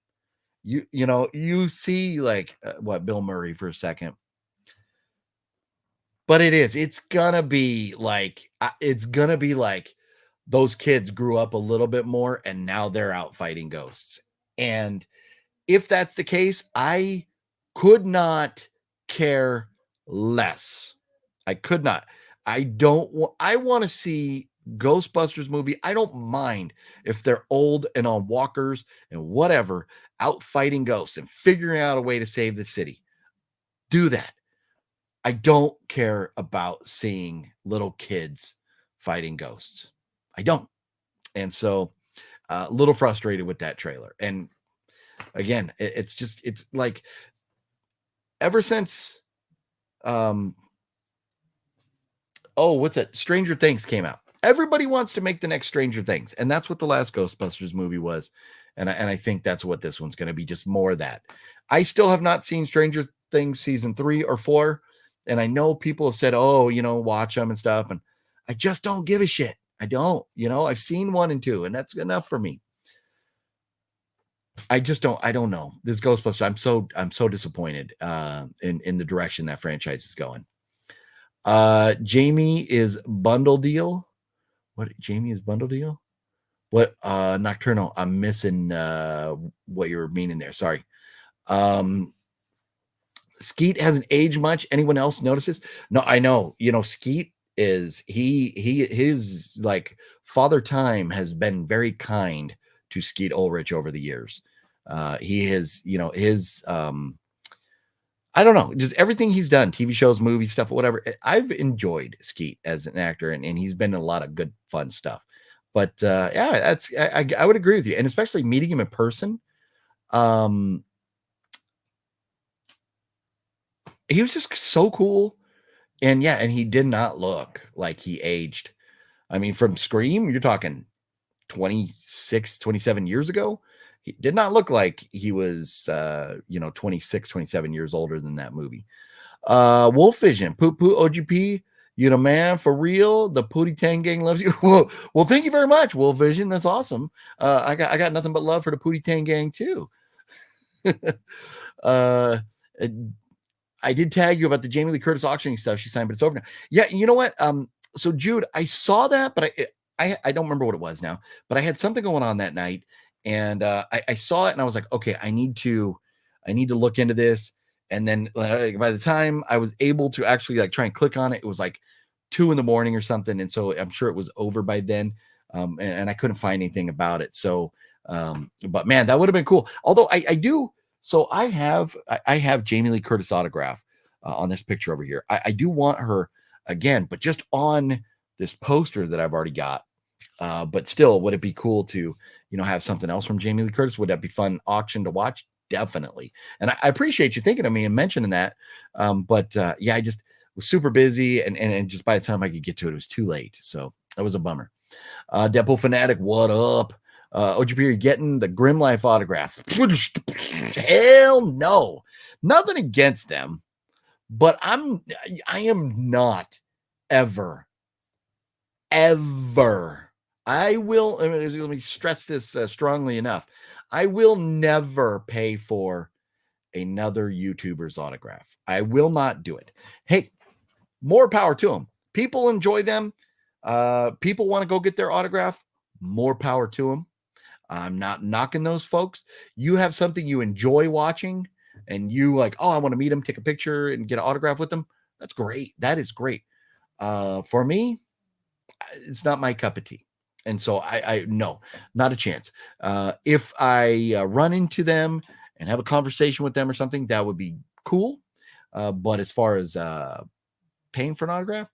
you see like Bill Murray for a second. But it's gonna be like those kids grew up a little bit more and now they're out fighting ghosts. And if that's the case, I could not care less. I could not. I want to see Ghostbusters movie. I don't mind if they're old and on walkers and whatever, out fighting ghosts and figuring out a way to save the city. Do that. I don't care about seeing little kids fighting ghosts. I don't. And so a little frustrated with that trailer. And again, it's like ever since what's that? Stranger Things came out. Everybody wants to make the next Stranger Things. And that's what the last Ghostbusters movie was. And I think that's what this one's going to be, just more of that. I still have not seen Stranger Things season 3 or 4. And I know people have said, watch them and stuff. And I just don't give a shit. I don't, I've seen 1 and 2 and that's enough for me. I don't know. This Ghostbusters, I'm so disappointed in the direction that franchise is going. Jamie is bundle deal. What Jamie is bundle deal? What Nocturnal? I'm missing what you were meaning there. Sorry. Skeet hasn't aged much. Anyone else notices? No, I know. Skeet is his like Father Time has been very kind to Skeet Ulrich over the years. He has, his I don't know, just everything he's done, TV shows, movie stuff, whatever. I've enjoyed Skeet as an actor, and he's been in a lot of good, fun stuff. But yeah, I would agree with you, and especially meeting him in person. He was just so cool, and yeah, and he did not look like he aged. I mean, from Scream, you're talking 26, 27 years ago. He did not look like he was, 26, 27 years older than that movie. Wolf Vision, Poo Poo OGP, man, for real. The Pootie Tang Gang loves you. Well, thank you very much, Wolf Vision. That's awesome. I got nothing but love for the Pootie Tang Gang too. I did tag you about the Jamie Lee Curtis auctioning stuff she signed, but it's over now. Yeah, you know what? So Jude, I saw that, but I don't remember what it was now. But I had something going on that night. And I saw it and I was like, okay, I need to look into this. And then by the time I was able to actually like try and click on it, it was like 2 in the morning or something. And so I'm sure it was over by then. And I couldn't find anything about it. So, but man, that would have been cool. Although I do, so I have Jamie Lee Curtis autograph on this picture over here. I do want her again, but just on this poster that I've already got. But still, would it be cool to, have something else from Jamie Lee Curtis? Would that be fun auction to watch? Definitely. And I appreciate you thinking of me and mentioning that. But yeah, I just was super busy, and just by the time I could get to it, it was too late. So that was a bummer. Deadpool Fanatic, what up? OGP, are you getting the Grim Life autograph? Hell no. Nothing against them, but I am not ever. I will, let me stress this strongly enough. I will never pay for another YouTuber's autograph. I will not do it. Hey, more power to them. People enjoy them. People want to go get their autograph. More power to them. I'm not knocking those folks. You have something you enjoy watching and you like, oh, I want to meet them, take a picture and get an autograph with them. That's great. That is great. For me, it's not my cup of tea. And so I no, not a chance. If I run into them and have a conversation with them or something, that would be cool. But as far as paying for an autograph,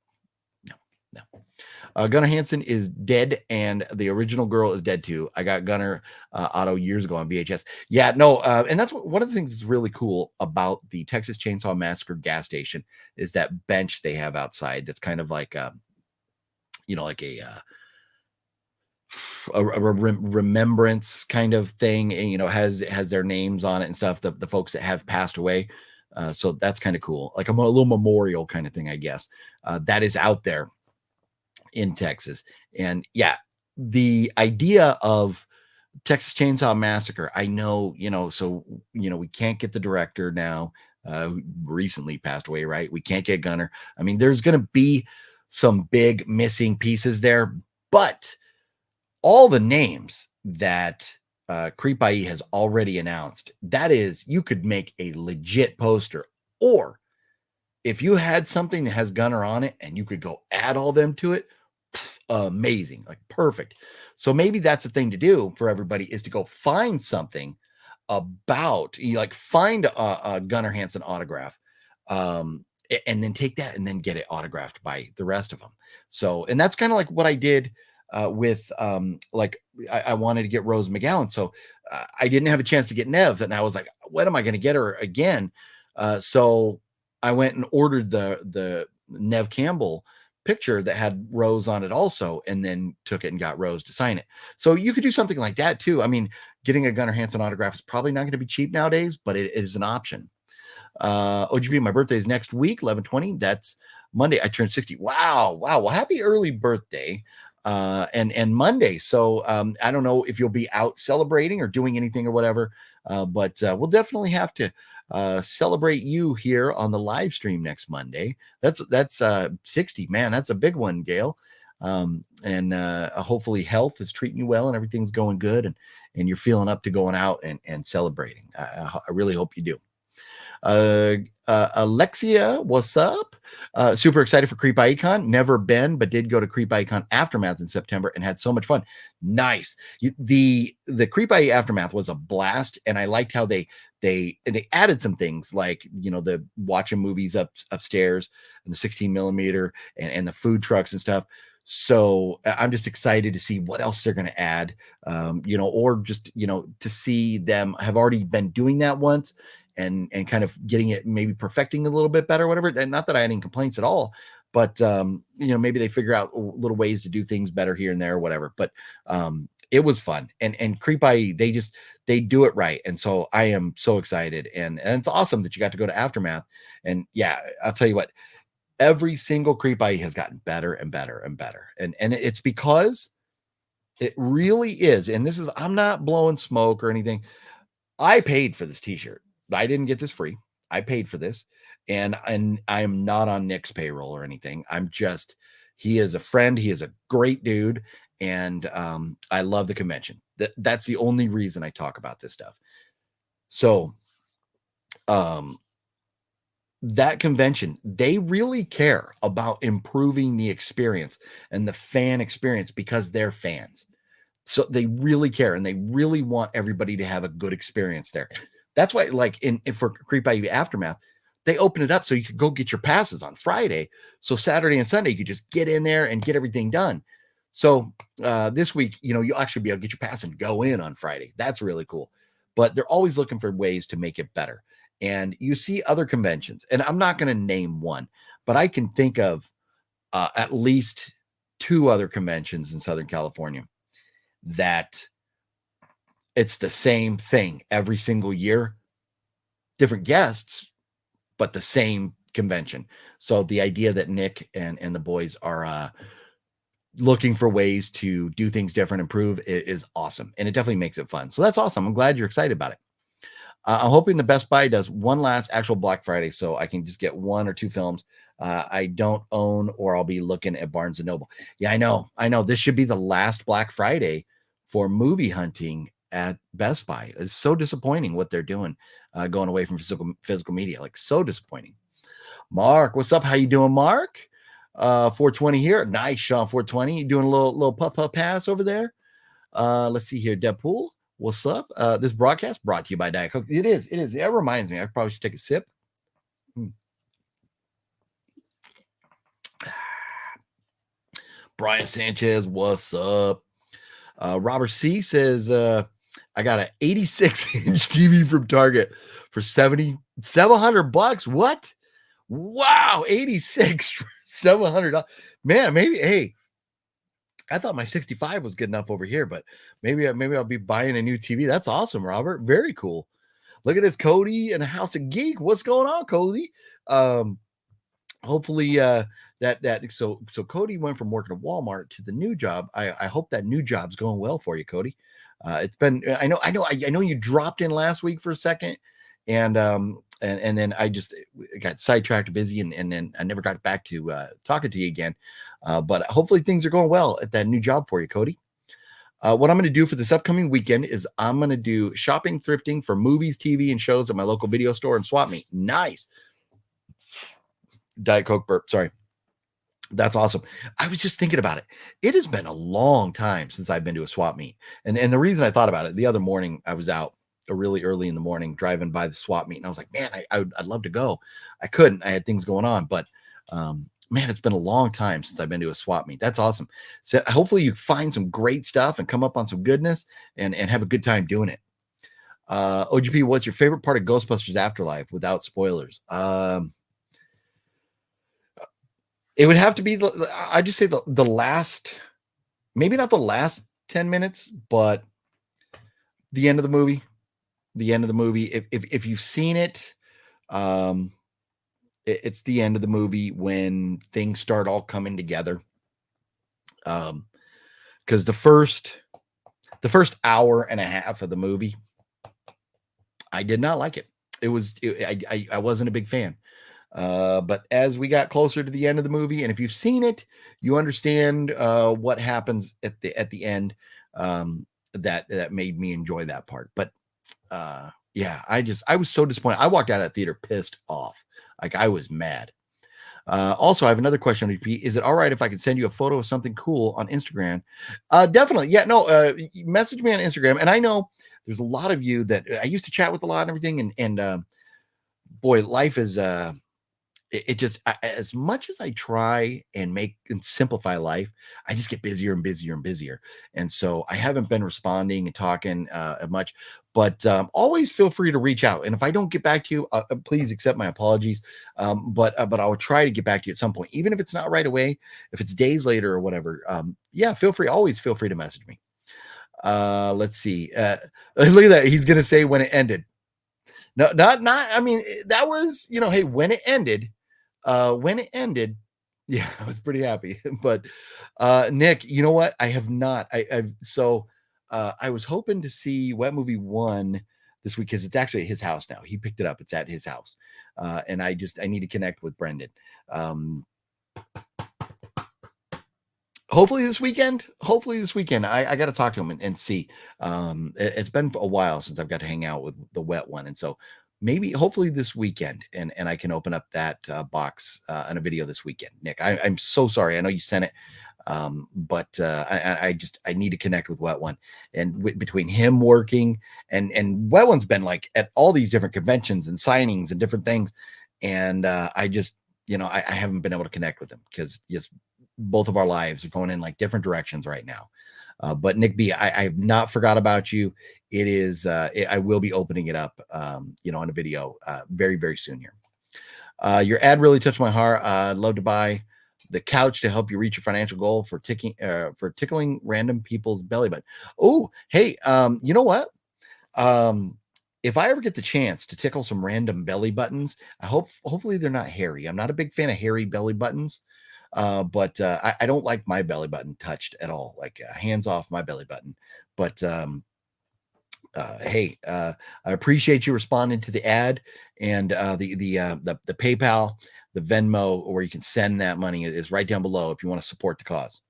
no. Gunnar Hansen is dead, and the original girl is dead too. I got Gunnar auto years ago on VHS. Yeah, no, and that's one of the things that's really cool about the Texas Chainsaw Massacre gas station is that bench they have outside. That's kind of like like a remembrance kind of thing, and has their names on it and stuff. The folks that have passed away. So that's kind of cool, like a little memorial kind of thing, I guess. That is out there in Texas. And yeah, the idea of Texas Chainsaw Massacre, I know, so we can't get the director now, who recently passed away, right? We can't get Gunnar. I mean, there's going to be some big missing pieces there, but all the names that Creepie has already announced, that is, you could make a legit poster. Or if you had something that has Gunnar on it and you could go add all them to it, amazing, like perfect. So maybe that's the thing to do for everybody, is to go find something about, find a Gunnar Hansen autograph, and then take that and then get it autographed by the rest of them. So, and that's kind of like what I did with I wanted to get Rose McGowan. So I didn't have a chance to get Nev, and I was like, when am I going to get her again? So I went and ordered the Nev Campbell picture that had Rose on it also, and then took it and got Rose to sign it. So you could do something like that too. I mean, getting a Gunnar Hansen autograph is probably not going to be cheap nowadays, but it is an option. OGB, my birthday is next week, 11/20. That's Monday. I turned 60. Wow. Well, happy early birthday. And Monday. So I don't know if you'll be out celebrating or doing anything or whatever, but we'll definitely have to celebrate you here on the live stream next Monday. That's 60, man. That's a big one, Gale. And hopefully health is treating you well and everything's going good, and you're feeling up to going out and celebrating. I really hope you do. Alexia, what's up? Super excited for Creepie Con. Never been, but did go to Creepie Con Aftermath in September and had so much fun. Nice. The Creepie Aftermath was a blast, and I liked how they added some things like the watching movies upstairs and the 16 millimeter and the food trucks and stuff. So I'm just excited to see what else they're going to add, or just to see them have already been doing that once. And kind of getting it, maybe perfecting a little bit better, whatever. And not that I had any complaints at all, but maybe they figure out little ways to do things better here and there, or whatever. But it was fun, and Creepie, they do it right, and so I am so excited, and it's awesome that you got to go to Aftermath. And yeah, I'll tell you what, every single Creepie has gotten better and better and better, and it's because it really is. And this is, I'm not blowing smoke or anything. I paid for this t-shirt. I didn't get this free. I paid for this, and I am not on Nick's payroll or anything. He is a friend. He is a great dude. And I love the convention. That's the only reason I talk about this stuff. So, that convention, they really care about improving the experience and the fan experience because they're fans. So they really care and they really want everybody to have a good experience there. That's why, like for Creepie Aftermath, they open it up so you could go get your passes on Friday. So Saturday and Sunday, you could just get in there and get everything done. So this week, you'll actually be able to get your pass and go in on Friday. That's really cool. But they're always looking for ways to make it better. And you see other conventions, and I'm not going to name one, but I can think of at least 2 other conventions in Southern California that it's the same thing every single year, different guests, but the same convention. So the idea that Nick and the boys are looking for ways to do things different, improve is awesome. And it definitely makes it fun. So that's awesome. I'm glad you're excited about it. I'm hoping the Best Buy does one last actual Black Friday so I can just get 1 or 2 films I don't own, or I'll be looking at Barnes & Noble. Yeah, I know. This should be the last Black Friday for movie hunting at Best Buy. It's so disappointing what they're doing, going away from physical media. Like, so disappointing. Mark, what's up? How you doing, Mark? 420 here. Nice, Sean. 420. You doing a little puff pass over there? Let's see here. Deadpool, what's up? This broadcast brought to you by Diet Coke. It is. It reminds me. I probably should take a sip. Brian Sanchez, what's up? Robert C says, I got an 86-inch TV from Target for $700. What? Wow, 86 for $700. Man, maybe, hey, I thought my 65 was good enough over here, but maybe I'll be buying a new TV. That's awesome, Robert. Very cool. Look at this, Cody and a House of Geek. What's going on, Cody? Hopefully so Cody went from working at Walmart to the new job. I hope that new job's going well for you, Cody. It's been, I know you dropped in last week for a second, and then I just got sidetracked, busy, and then I never got back to talking to you again. But hopefully things are going well at that new job for you, Cody. What I'm going to do for this upcoming weekend is I'm going to do shopping, thrifting for movies, TV, and shows at my local video store and swap meet. Nice. Diet Coke burp. Sorry. That's awesome. I was just thinking about it. It has been a long time since I've been to a swap meet. And the reason I thought about it, the other morning I was out really early in the morning driving by the swap meet, and I was like, man, I'd love to go. I couldn't. I had things going on, but man, it's been a long time since I've been to a swap meet. That's awesome. So hopefully you find some great stuff and come up on some goodness and have a good time doing it. OGP, what's your favorite part of Ghostbusters Afterlife without spoilers? It would have to be I just say the last, maybe not the last 10 minutes, but the end of the movie. The end of the movie. If you've seen it, it's the end of the movie when things start all coming together. Because the first hour and a half of the movie, I did not like it. I wasn't a big fan. But as we got closer to the end of the movie, and if you've seen it, you understand what happens at the end. That made me enjoy that part. But yeah, I was so disappointed. I walked out of that theater pissed off. Like, I was mad. Also, I have another question. Is it all right if I can send you a photo of something cool on Instagram? Definitely. Yeah, no, message me on Instagram. And I know there's a lot of you that I used to chat with a lot and everything. And boy, life is, it just, as much as I try and make and simplify life, I just get busier and busier and busier. And so I haven't been responding and talking much, but always feel free to reach out. And if I don't get back to you, please accept my apologies. But I will try to get back to you at some point, even if it's not right away, if it's days later or whatever. Yeah, always feel free to message me. Let's see. Look at that. He's going to say when it ended. No, not, I mean, that was, hey, when it ended, yeah, I was pretty happy. But Nick, you know what? I have not. I was hoping to see Wet Movie 1 this week because it's actually at his house now. He picked it up. It's at his house. And I need to connect with Brendan. hopefully this weekend. I got to talk to him and see. It's been a while since I've got to hang out with the wet one, and so maybe hopefully this weekend, and I can open up that box in a video this weekend. Nick, I'm so sorry. I know you sent it, but I need to connect with wet one, and between him working and wet one's been like at all these different conventions and signings and different things, and I just I haven't been able to connect with him because just both of our lives are going in like different directions right now. But Nick B, I have not forgot about you. It is, I will be opening it up, in a video very, very soon here. Your ad really touched my heart. I'd love to buy the couch to help you reach your financial goal for tickling random people's belly button. Oh, hey, you know what? If I ever get the chance to tickle some random belly buttons, hopefully they're not hairy. I'm not a big fan of hairy belly buttons. But I don't like my belly button touched at all, like hands off my belly button. But hey, I appreciate you responding to the ad, and the PayPal, the Venmo, where you can send that money is right down below if you want to support the cause.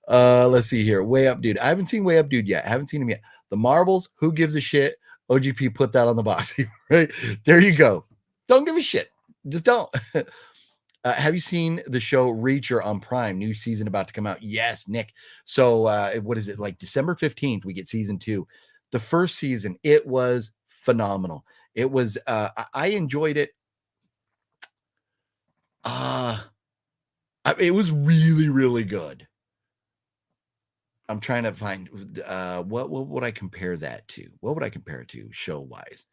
Let's see here. Way Up Dude. I haven't seen Way Up Dude yet. I haven't seen him yet. The Marbles, who gives a shit? OGP put that on the box. Right there you go. Don't give a shit. Just don't. Have you seen the show Reacher on Prime? New season about to come out. Yes, Nick. So what is it, like December 15th? We get season 2. The first season, it was phenomenal. It was I enjoyed it. It was really, really good. I'm trying to find what would I compare that to? What would I compare it to show wise?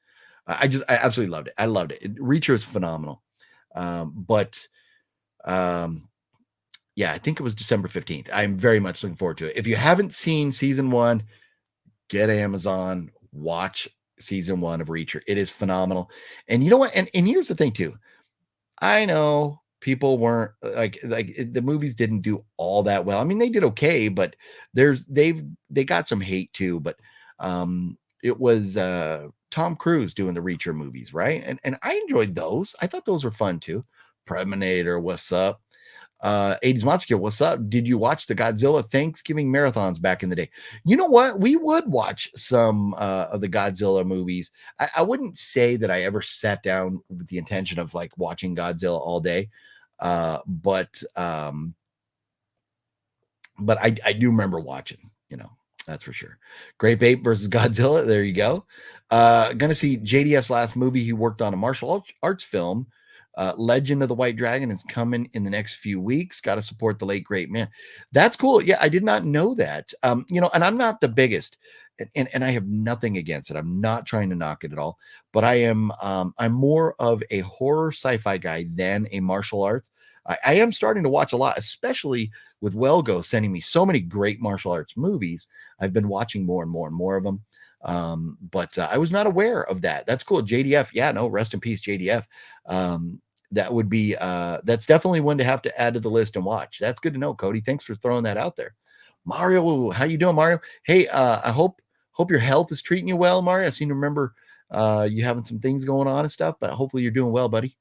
I absolutely loved it. I loved it. Reacher is phenomenal. But yeah, I think it was December 15th. I'm very much looking forward to it. If you haven't seen season 1, get Amazon, watch season 1 of Reacher. It is phenomenal. And you know what? And here's the thing too. I know people weren't like the movies didn't do all that well. I mean, they did okay, but they got some hate too. But it was Tom Cruise doing the Reacher movies, right? And I enjoyed those. I thought those were fun too. Preminator, what's up? 80s Monster Kill, what's up? Did you watch the Godzilla Thanksgiving marathons back in the day? You know what? We would watch some of the Godzilla movies. I wouldn't say that I ever sat down with the intention of like watching Godzilla all day, but I do remember watching, that's for sure. Grape Ape versus Godzilla. There you go. Gonna see JDF's last movie. He worked on a martial arts film. Legend of the White Dragon is coming in the next few weeks. Got to support the late great man. That's cool. Yeah, I did not know that. And I'm not the biggest, and I have nothing against it. I'm not trying to knock it at all, but I'm more of a horror sci-fi guy than a martial arts. I am starting to watch a lot, especially with Welgo sending me so many great martial arts movies. I've been watching more and more and more of them. But I was not aware of that. That's cool. JDF. Yeah, no, rest in peace, JDF. That would be that's definitely one to have to add to the list and watch. That's good to know, Cody. Thanks for throwing that out there. Mario, how you doing, Mario? Hey, I hope your health is treating you well, Mario. I seem to remember you having some things going on and stuff, but hopefully you're doing well, buddy.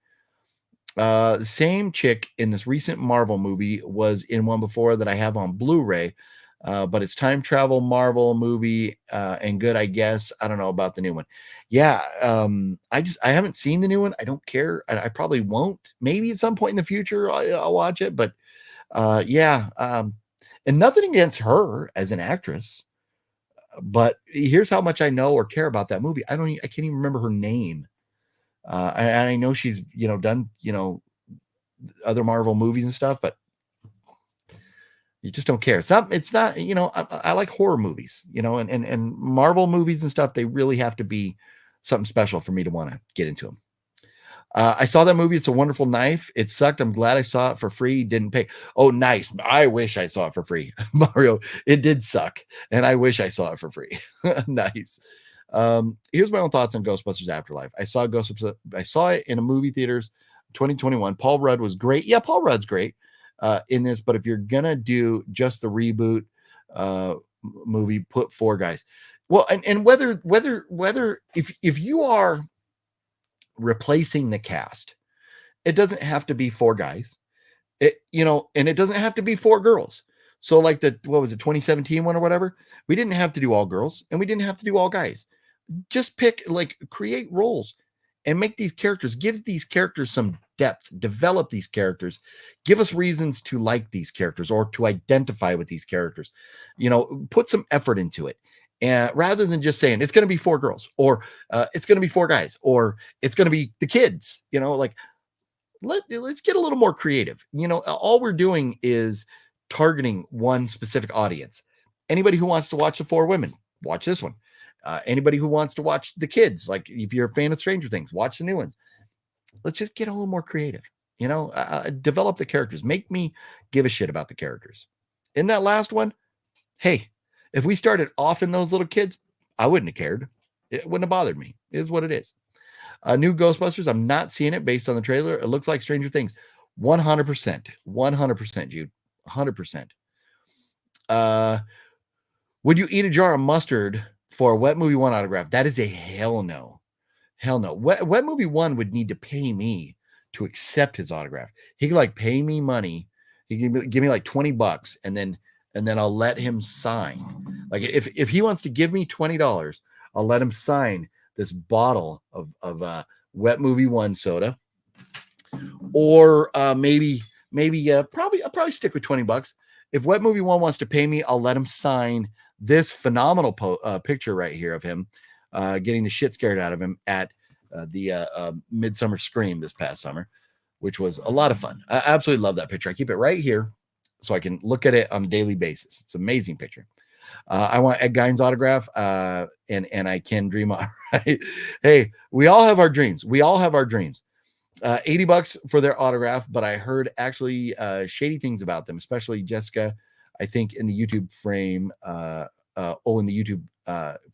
The same chick in this recent Marvel movie was in one before that I have on Blu-ray. But it's time travel Marvel movie and good, I guess. I don't know about the new one. Yeah, I haven't seen the new one. I don't care. I probably won't. Maybe at some point in the future I'll watch it. But yeah, and nothing against her as an actress. But here's how much I know or care about that movie. I can't even remember her name. And I know she's done other Marvel movies and stuff, but you just don't care. It's not, I like horror movies, and Marvel movies and stuff. They really have to be something special for me to want to get into them. I saw that movie. It's a Wonderful Knife. It sucked. I'm glad I saw it for free. Didn't pay. Oh, nice. I wish I saw it for free. Mario, it did suck. And I wish I saw it for free. Nice. Here's my own thoughts on Ghostbusters Afterlife. I saw it in a movie theaters 2021. Paul Rudd was great. Yeah, Paul Rudd's great in this, but if you're gonna do just the reboot movie, put 4 guys. Well, and whether if you are replacing the cast, it doesn't have to be 4 guys. It, and it doesn't have to be 4 girls. So like what was it, 2017 one or whatever? We didn't have to do all girls and we didn't have to do all guys. Just pick, like, create roles and make these characters, give these characters some depth, develop these characters, give us reasons to like these characters or to identify with these characters, put some effort into it. And rather than just saying it's going to be 4 girls or it's going to be 4 guys or it's going to be the kids, like, let's get a little more creative. All we're doing is targeting one specific audience. Anybody who wants to watch the 4 women, watch this one. Anybody who wants to watch the kids, like if you're a fan of Stranger Things, watch the new ones. Let's just get a little more creative. Develop the characters. Make me give a shit about the characters. In that last one, hey, if we started off in those little kids, I wouldn't have cared. It wouldn't have bothered me. It is what it is. New Ghostbusters, I'm not seeing it based on the trailer. It looks like Stranger Things. 100%. 100%, Jude. 100%. Would you eat a jar of mustard for a Wet Movie 1 autograph? That is a hell no. Hell no. Wet Movie 1 would need to pay me to accept his autograph. He could pay me money. He can give me like $20 and then I'll let him sign. Like if he wants to give me $20, I'll let him sign this bottle of Wet Movie 1 soda. Or maybe I'll probably stick with $20. If Wet Movie 1 wants to pay me, I'll let him sign this phenomenal picture right here of him getting the shit scared out of him at the Midsummer Scream this past summer, which was a lot of fun. I absolutely love that picture. I keep it right here so I can look at it on a daily basis. It's an amazing picture. I want Ed Gein's autograph, and I can dream on. Right? Hey, we all have our dreams. $80 for their autograph, but I heard actually shady things about them, especially Jessica, I think, in the YouTube frame. In the YouTube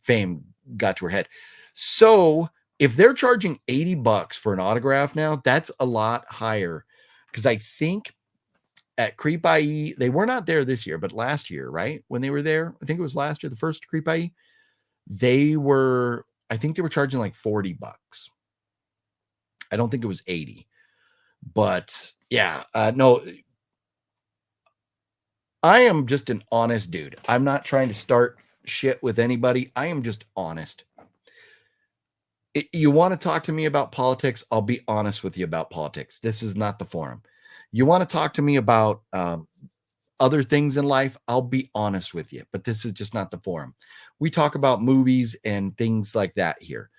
fame got to her head. So if they're charging $80 for an autograph now, that's a lot higher, because I think at Creepie, they were not there this year, but last year, right? When they were there, I think it was last year, the first Creepie, I think they were charging like $40. I don't think it was 80, but yeah, no, I am just an honest dude. I'm not trying to start shit with anybody. I am just honest. You want to talk to me about politics? I'll be honest with you about politics. This is not the forum. You want to talk to me about other things in life? I'll be honest with you, but this is just not the forum. We talk about movies and things like that here.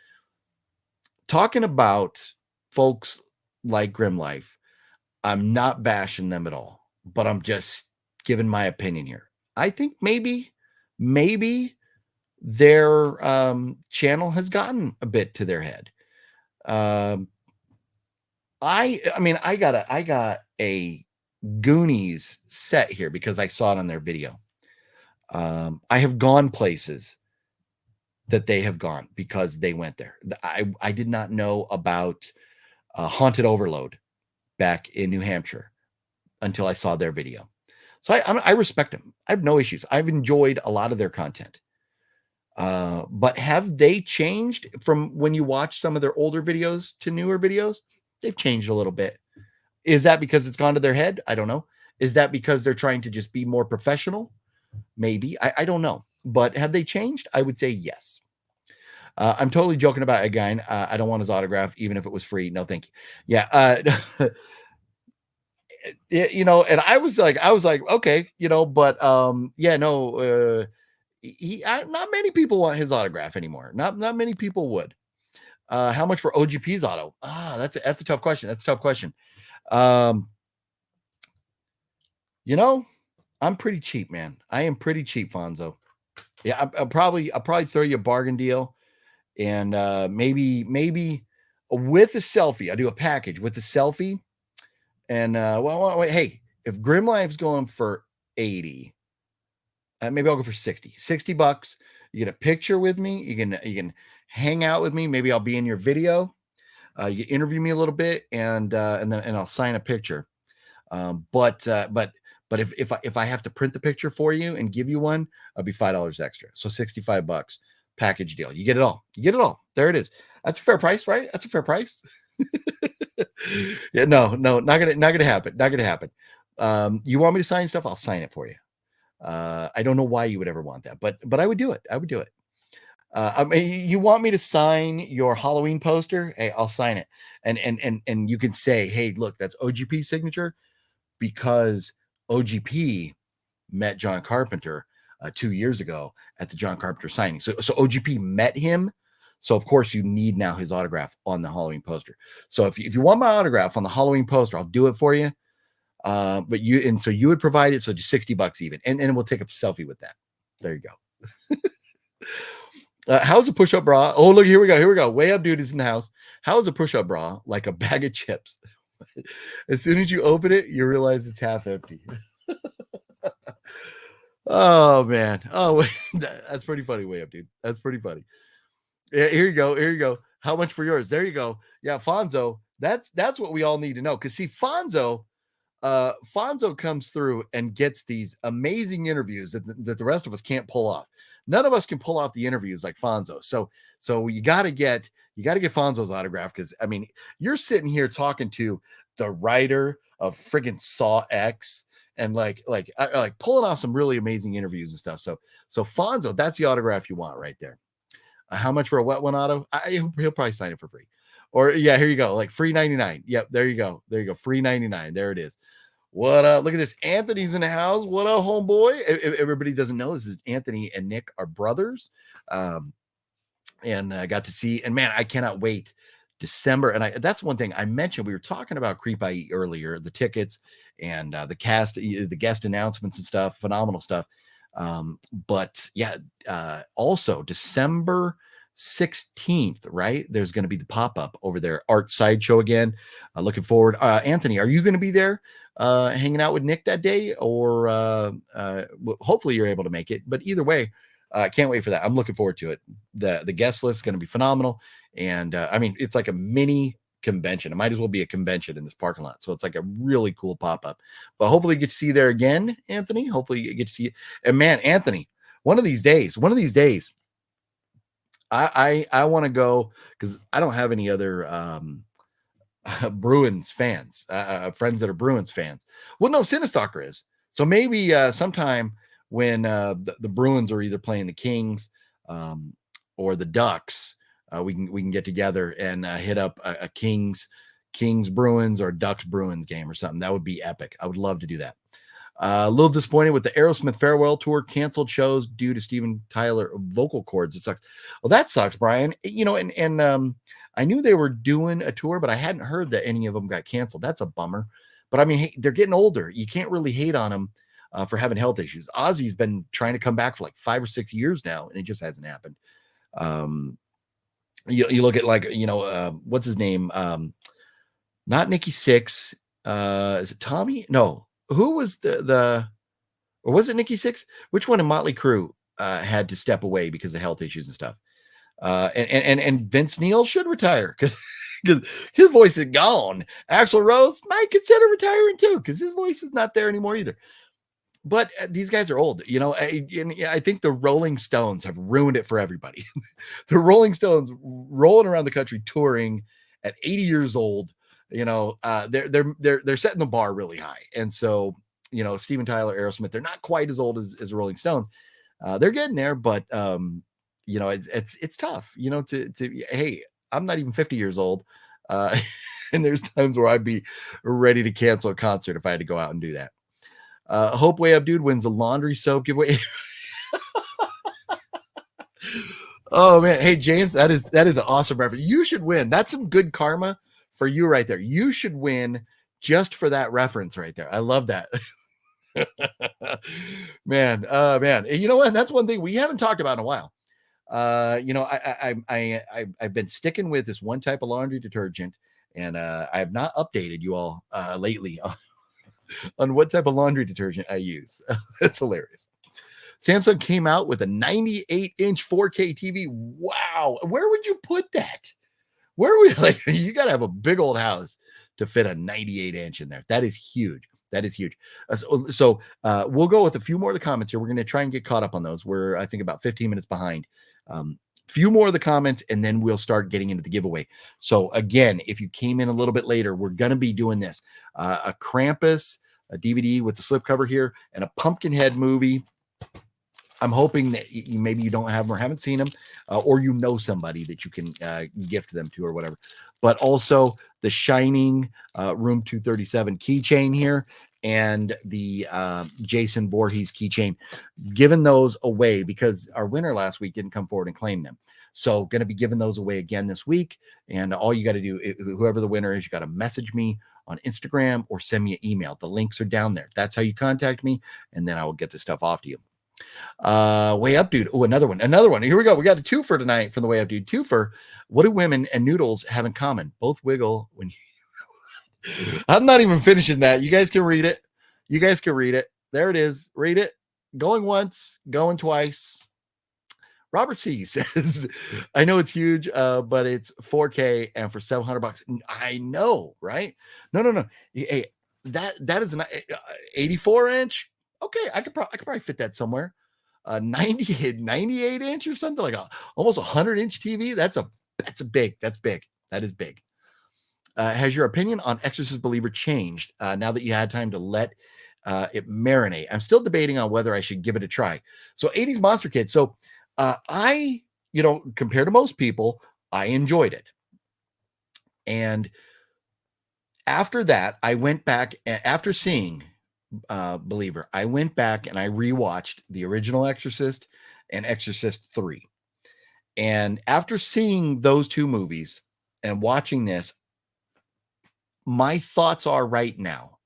Talking about folks like Grim Life, I'm not bashing them at all, but I'm just giving my opinion here. I think maybe their channel has gotten a bit to their head. I got a Goonies set here because I saw it on their video. I have gone places that they have gone because they went there. I did not know about Haunted Overload back in New Hampshire until I saw their video. So I respect them. I have no issues. I've enjoyed a lot of their content. But have they changed from when you watch some of their older videos to newer videos? They've changed a little bit. Is that because it's gone to their head? I don't know. Is that because they're trying to just be more professional? Maybe. I don't know. But have they changed? I would say yes. I'm totally joking about a guy. I don't want his autograph, even if it was free. No, thank you. Yeah. And I was like, okay, but yeah, no, not many people want his autograph anymore. Not many people would. How much for OGP's auto? That's a tough question. I'm pretty cheap, man. I am pretty cheap, Fonzo. Yeah, I'll probably throw you a bargain deal, and maybe with a selfie. I do a package with a selfie, and wait, hey, if Grim Life's going for 80, maybe I'll go for $60. You get a picture with me. You can hang out with me. Maybe I'll be in your video. You can interview me a little bit, and I'll sign a picture. But if I have to print the picture for you and give you one, I'll be $5 extra. So $65 package deal. You get it all. There it is. That's a fair price, right? That's a fair price. Yeah, no, not gonna happen. You want me to sign stuff? I'll sign it for you. I don't know why you would ever want that, but I would do it. I would do it. I mean, you want me to sign your Halloween poster? Hey, I'll sign it. And you can say, hey, look, that's OGP's signature, because OGP met John Carpenter 2 years ago at the John Carpenter signing. So OGP met him. So of course you need now his autograph on the Halloween poster. So if you want my autograph on the Halloween poster, I'll do it for you. But so you would provide it, so just $60 even, and we'll take a selfie with that. There you go. How's a push-up bra? Oh, look, here we go. Way Up Dude is in the house. How is a push-up bra like a bag of chips? As soon as you open it, you realize it's half empty. Oh man. Oh, that's pretty funny. Way Up Dude. That's pretty funny. Yeah, here you go. How much for yours? There you go. Yeah, Fonzo. That's what we all need to know. Because see, Fonzo comes through and gets these amazing interviews that the rest of us can't pull off. None of us can pull off the interviews like Fonzo. So you got to get Fonzo's autograph, because I mean, you're sitting here talking to the writer of friggin' Saw X, and like pulling off some really amazing interviews and stuff. So Fonzo, that's the autograph you want right there. How much for a wet one auto? He'll probably sign it for free. Or yeah, here you go, like free 99. Yep, there you go. Free 99. There it is. What up? Look at this. Anthony's in the house. What up, homeboy? If everybody doesn't know, this is Anthony and Nick are brothers. And I got to see, and man, I cannot wait. December. And that's one thing I mentioned. We were talking about Creepie earlier, the tickets and the guest announcements and stuff, phenomenal stuff. But yeah, also December 16th, right? There's going to be the pop-up over there, Art Sideshow again. Looking forward. Anthony, are you going to be there hanging out with Nick that day? Or hopefully you're able to make it. But either way, I can't wait for that. I'm looking forward to it. The guest list is going to be phenomenal. And I mean, it's like a mini convention. It might as well be a convention in this parking lot. So it's like a really cool pop-up. But hopefully you get to see you there again, Anthony. Hopefully you get to see it. And man, Anthony, one of these days, I want to go, because I don't have any other Bruins fans, friends that are Bruins fans. Well, no, Cinestalker is. So maybe sometime when the Bruins are either playing the Kings or the Ducks, we can get together and hit up a Kings Bruins or Ducks Bruins game or something. That would be epic. I would love to do that. A little disappointed with the Aerosmith farewell tour, canceled shows due to Steven Tyler vocal cords. It sucks. Well, that sucks, Brian. You know, and I knew they were doing a tour, but I hadn't heard that any of them got canceled. That's a bummer. But I mean, hey, they're getting older. You can't really hate on them for having health issues. Ozzy's been trying to come back for like 5 or 6 years now, and it just hasn't happened. You look at, like, you know, what's his name? Not Nikki Sixx. Is it Tommy? No. Who was or was it Nikki Sixx? Which one in Motley Crue had to step away because of health issues and stuff? And Vince Neil should retire because his voice is gone. Axl Rose might consider retiring too, because his voice is not there anymore either. But these guys are old, you know. I think the Rolling Stones have ruined it for everybody. The Rolling Stones rolling around the country touring at 80 years old. You know, they're setting the bar really high. And so, you know, Steven Tyler, Aerosmith, they're not quite as old as Rolling Stones. They're getting there, but you know, it's tough, you know, to hey, I'm not even 50 years old. And there's times where I'd be ready to cancel a concert if I had to go out and do that. Hope Way Up Dude wins a laundry soap giveaway. Oh man. Hey, James, that is an awesome reference. You should win. That's some good karma for you right there. You should win just for that reference right there. I love that. Man. You know what? That's one thing we haven't talked about in a while. You know, I've been sticking with this one type of laundry detergent, and I have not updated you all lately on what type of laundry detergent I use. That's hilarious. Samsung came out with a 98-inch 4K TV. Wow. Where would you put that? Where would, like, you got to have a big old house to fit a 98-inch in there. That is huge. That is huge. So we'll go with a few more of the comments here. We're going to try and get caught up on those. We're, I think, about 15 minutes behind. Few more of the comments, and then we'll start getting into the giveaway. So again, if you came in a little bit later, we're going to be doing this. A Krampus a DVD with the slipcover here, and a Pumpkinhead movie. I'm hoping that maybe you don't have them or haven't seen them, or you know somebody that you can gift them to or whatever. But also the Shining Room 237 keychain here, and the Jason Voorhees keychain. Giving those away because our winner last week didn't come forward and claim them. So going to be giving those away again this week. And all you got to do, whoever the winner is, you got to message me on Instagram or send me an email. The links are down there. That's how you contact me. And then I will get the stuff off to you. Way Up Dude. Oh, another one. Here we go. We got a twofer tonight from the Way Up Dude. Twofer. What do women and noodles have in common? Both wiggle when you... I'm not even finishing that. You guys can read it. There it is. Read it. Going once, going twice. Robert C says, I know it's huge, but it's 4K and for $700. I know, right? No. Hey, that is an 84 inch. Okay, I could probably fit that somewhere. 98 inch or something, like almost 100-inch TV. That's big. That is big. Has your opinion on Exorcist Believer changed now that you had time to let it marinate? I'm still debating on whether I should give it a try. So 80s Monster Kid. So I, compared to most people, I enjoyed it. And after that, I went back after seeing Believer. I went back and I rewatched the original Exorcist and Exorcist 3. And after seeing those two movies and watching this, my thoughts are right now,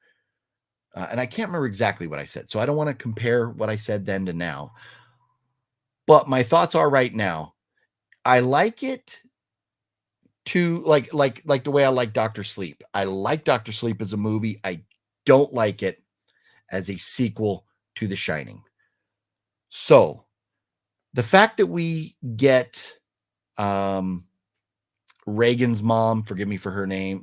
and I can't remember exactly what I said, so I don't want to compare what I said then to now. But my thoughts are right now, I like it to like the way I like Dr. Sleep. I like Dr. Sleep as a movie. I don't like it as a sequel to The Shining. So the fact that we get Reagan's mom, forgive me for her name,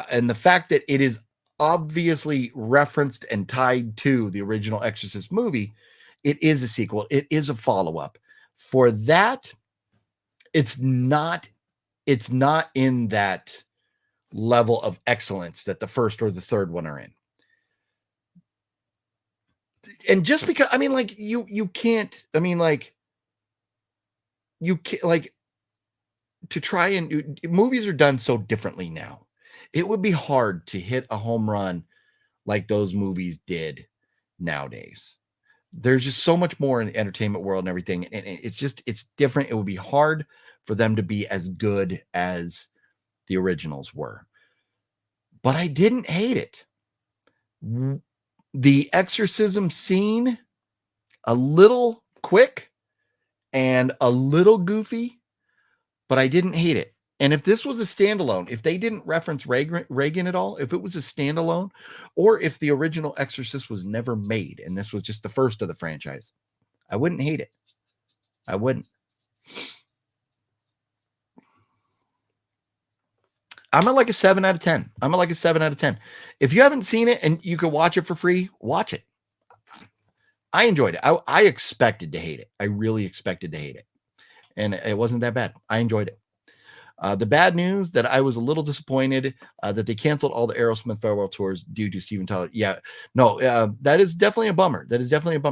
and the fact that it is obviously referenced and tied to the original Exorcist movie, it is a sequel. It is a follow-up. For that, it's not in that level of excellence that the first or the third one are in. And just because, you can't to try and movies are done so differently now. It would be hard to hit a home run like those movies did nowadays. There's just so much more in the entertainment world and everything. And it's different. It would be hard for them to be as good as the originals were. But I didn't hate it. The exorcism scene, a little quick and a little goofy, but I didn't hate it. And if this was a standalone, if they didn't reference Reagan at all, if it was a standalone, or if the original Exorcist was never made and this was just the first of the franchise, I wouldn't hate it. I wouldn't. I'm at like a 7 out of 10. If you haven't seen it and you can watch it for free, watch it. I enjoyed it. I expected to hate it. I really expected to hate it. And it wasn't that bad. I enjoyed it. The bad news that I was a little disappointed that they canceled all the Aerosmith farewell tours due to Steven Tyler. Yeah, no, that is definitely a bummer.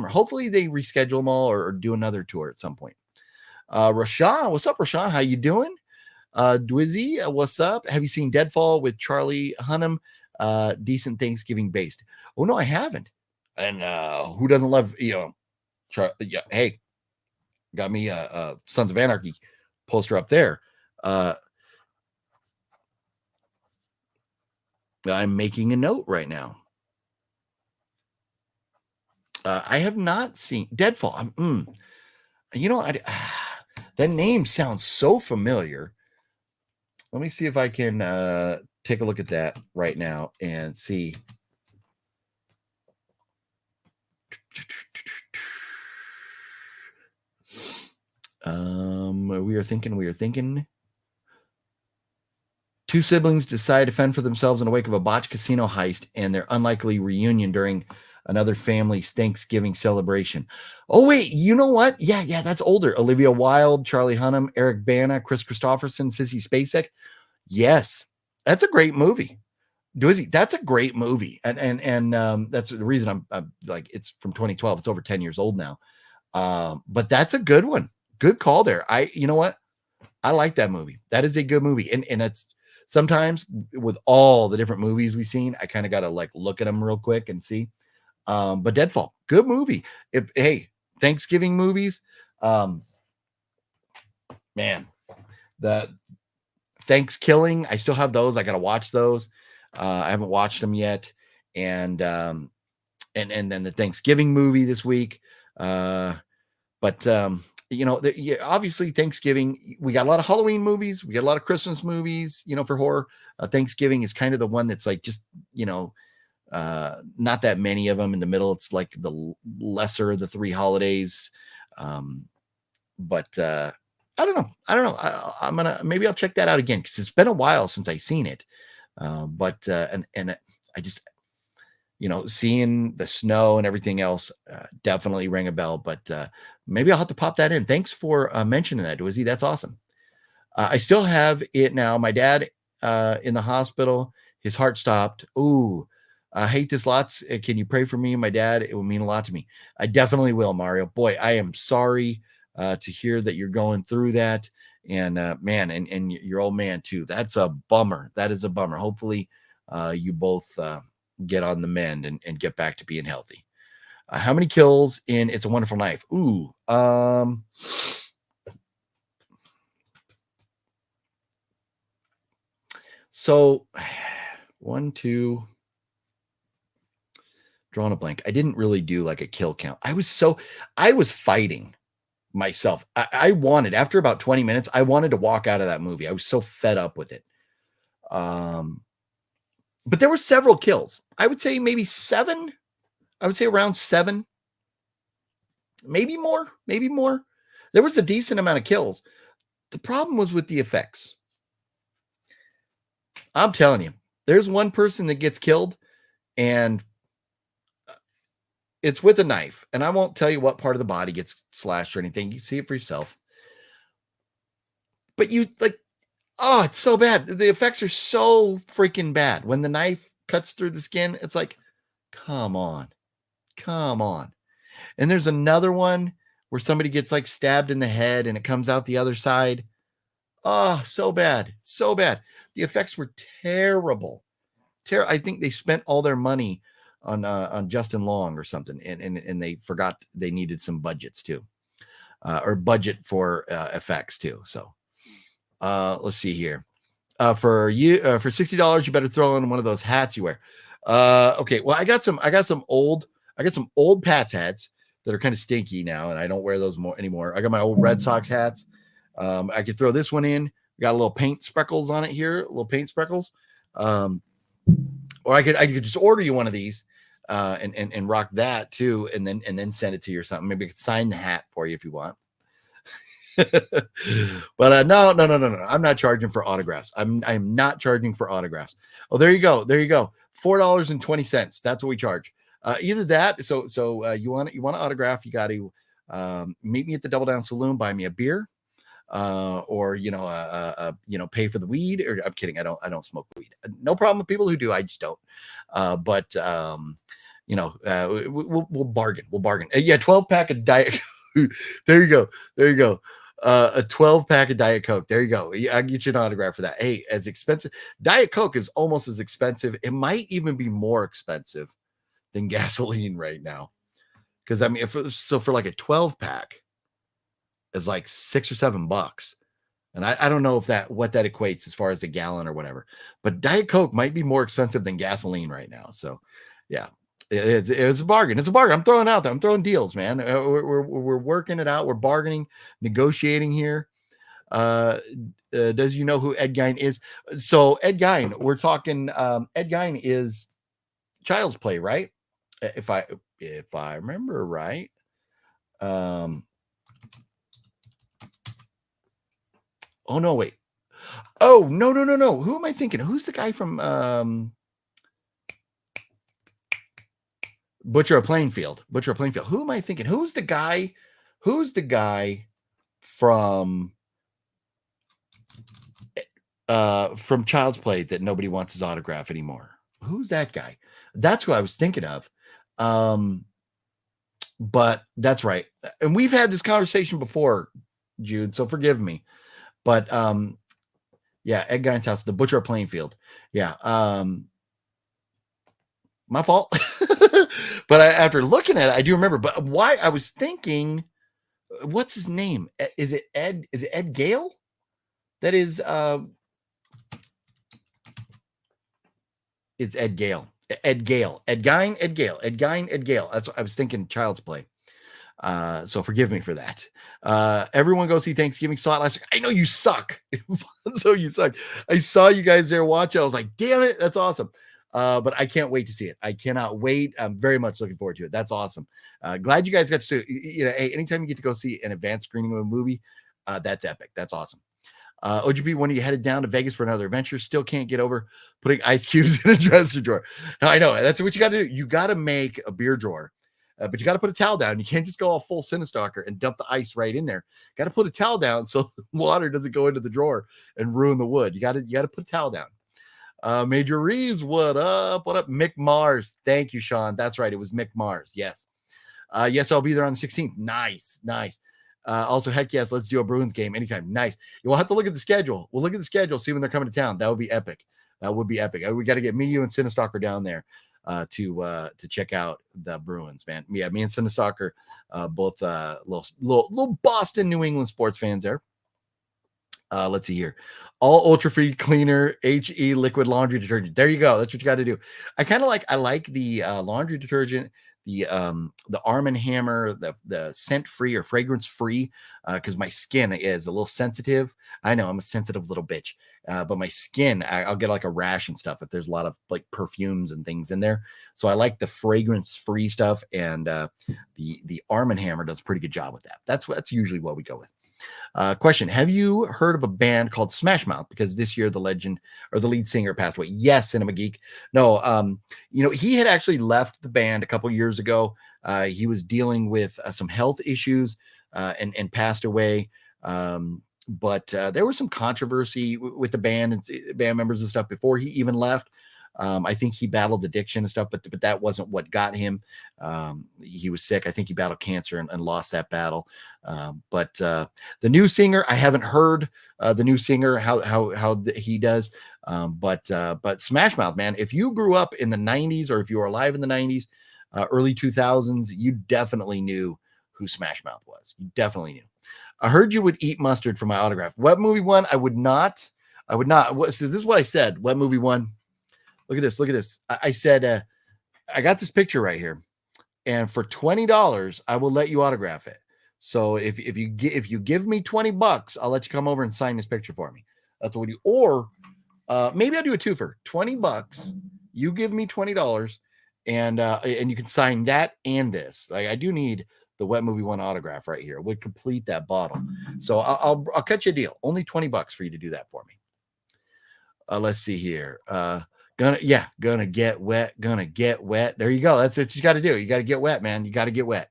Hopefully they reschedule them all or do another tour at some point. Rashawn, what's up, Rashawn? How you doing? Dwizzy, what's up? Have you seen Deadfall with Charlie Hunnam? Decent Thanksgiving based. Oh no, I haven't. And who doesn't love hey, got me a Sons of Anarchy poster up there. I'm making a note right now. I have not seen Deadfall. That name sounds so familiar. Let me see if I can take a look at that right now and see. We are thinking. Two siblings decide to fend for themselves in the wake of a botched casino heist and their unlikely reunion during another family's Thanksgiving celebration. Oh, wait, you know what? Yeah, that's older. Olivia Wilde, Charlie Hunnam, Eric Bana, Chris Christopherson, Sissy Spacek. Yes, that's a great movie. Dwizzy, that's a great movie, and that's the reason I'm like, it's from 2012. It's over 10 years old now, but that's a good one. Good call there. You know what? I like that movie. That is a good movie, and it's sometimes with all the different movies we've seen, I kind of got to like look at them real quick and see. But Deadfall, good movie. If hey, Thanksgiving movies, um, man, the Thanksgiving, I still have those. I got to watch those. I haven't watched them yet, and then the Thanksgiving movie this week. But yeah, obviously Thanksgiving, we got a lot of Halloween movies, we got a lot of Christmas movies, for horror. Thanksgiving is kind of the one that's like just, not that many of them in the middle. It's like the lesser of the three holidays. But I don't know. I'm gonna, maybe I'll check that out again because it's been a while since I seen it. But I just, seeing the snow and everything else definitely rang a bell. But maybe I'll have to pop that in. Thanks for mentioning that, Dwizzy. That's awesome. I still have it now. My dad in the hospital, his heart stopped. Ooh, I hate this lots. Can you pray for me and my dad? It will mean a lot to me. I definitely will, Mario. Boy, I am sorry to hear that you're going through that. And man, and your old man too. That's a bummer. That is a bummer. Hopefully you both get on the mend and get back to being healthy. How many kills in It's a Wonderful Knife? Ooh, so 1, 2, drawing a blank. I didn't really do like a kill count. I was fighting myself. I wanted, after about 20 minutes, I wanted to walk out of that movie. I was so fed up with it. But there were several kills. I would say maybe 7. I would say around 7. Maybe more. There was a decent amount of kills. The problem was with the effects. I'm telling you, there's one person that gets killed and it's with a knife. And I won't tell you what part of the body gets slashed or anything. You see it for yourself. But you like, oh, it's so bad. The effects are so freaking bad. When the knife cuts through the skin, it's like, come on. And there's another one where somebody gets like stabbed in the head and it comes out the other side. Oh, so bad. The effects were terrible. I think they spent all their money on Justin Long or something, and they forgot they needed some budgets too, or budget for effects too. So let's see here. For $60, you better throw in one of those hats you wear. Okay, well, I got some old Pats hats that are kind of stinky now, and I don't wear those anymore. I got my old Red Sox hats. I could throw this one in. Got a little paint speckles on it here, little paint speckles. Or I could just order you one of these and rock that too, and then send it to you or something. Maybe I could sign the hat for you if you want. But no, I'm not charging for autographs. I'm not charging for autographs. Oh, there you go. $4.20. That's what we charge. Either that. So you want an autograph? You got to meet me at the Double Down Saloon. Buy me a beer. Or pay for the weed. Or I'm kidding. I don't smoke weed. No problem with people who do. I just don't. But we'll bargain. Yeah, 12-pack of Diet. There you go. A 12-pack of Diet Coke. There you go. I can get you an autograph for that. Hey, as expensive. Diet Coke is almost as expensive. It might even be more expensive than gasoline right now. Because I mean, for like a 12-pack, it's like $6 or $7. And I don't know what that equates as far as a gallon or whatever, but Diet Coke might be more expensive than gasoline right now. So yeah, it's a bargain. I'm throwing out there. I'm throwing deals, man. We're working it out. We're bargaining, negotiating here. Does you know who Ed Gein is? So Ed Gein, we're talking, Ed Gein is Child's Play, right? If I remember right. Oh no, wait. Oh, no. Who am I thinking? Who's the guy from Butcher of Plainfield? Who am I thinking? Who's the guy from Child's Play that nobody wants his autograph anymore? Who's that guy? That's who I was thinking of. But that's right. And we've had this conversation before, Jude, so forgive me. But yeah, Ed Gein's house, the Butcher Plainfield. Yeah. My fault. But after looking at it, I do remember. But why I was thinking, what's his name? Is it Ed Gale? That is it's Ed Gale. Ed Gale. Ed Gein, Ed Gale. Ed Gein, Ed Gale. That's what I was thinking, Child's Play. So forgive me for that. Everyone go see Thanksgiving. Saw it last week. I know you suck. So you suck. I saw you guys there watch it. I was like, damn it, that's awesome. But I can't wait to see it. I cannot wait. I'm very much looking forward to it. That's awesome. Glad you guys got to see, hey, anytime you get to go see an advanced screening of a movie, that's epic. That's awesome. OGP, when are you headed down to Vegas for another adventure? Still can't get over putting ice cubes in a dresser drawer. No, I know. That's what you got to do. You got to make a beer drawer. But you got to put a towel down. You can't just go all full Cinestalker and dump the ice right in there. Got to put a towel down so the water doesn't go into the drawer and ruin the wood. You got to put a towel down. Major Reeves, what up? What up? Mick Mars. Thank you, Sean. That's right. It was Mick Mars. Yes. Yes, I'll be there on the 16th. Nice. Also, heck yes, let's do a Bruins game anytime. Nice. We'll have to look at the schedule. We'll look at the schedule, see when they're coming to town. That would be epic. We got to get me, you, and Cinestalker down there to check out the Bruins, man. Yeah, me and Cinestalker, both little Boston, New England sports fans there. Let's see here. All ultra free cleaner, HE liquid laundry detergent. There you go. That's what you got to do. I like the laundry detergent, the Arm & Hammer, the scent free or fragrance free, because my skin is a little sensitive. I know I'm a sensitive little bitch, but my skin, I'll get like a rash and stuff if there's a lot of like perfumes and things in there. So I like the fragrance free stuff, and the Arm & Hammer does a pretty good job with that. That's usually what we go with. Question: have you heard of a band called Smash Mouth? Because this year the legend or the lead singer passed away. Yes, Cinema Geek. No, he had actually left the band a couple years ago. He was dealing with some health issues and passed away. But there was some controversy with the band and band members and stuff before he even left. I think he battled addiction and stuff, but that wasn't what got him. He was sick. I think he battled cancer and lost that battle. But the new singer, I haven't heard the new singer, how he does. But Smash Mouth, man, if you grew up in the 90s or if you were alive in the 90s, early 2000s, you definitely knew who Smash Mouth was. You definitely knew. I heard you would eat mustard for my autograph. What movie one? I would not. So this is what I said. What movie one? Look at this. I said, I got this picture right here, and for $20, I will let you autograph it. So if you give me $20, I'll let you come over and sign this picture for me. That's what we do. Or maybe I'll do a twofer. $20. You give me $20, and you can sign that and this. Like, I do need the Wet Movie One autograph right here. It would complete that bottle. So I'll cut you a deal. Only $20 for you to do that for me. Let's see here. Gonna get wet. There you go. That's what you got to do. You got to get wet, man. You got to get wet.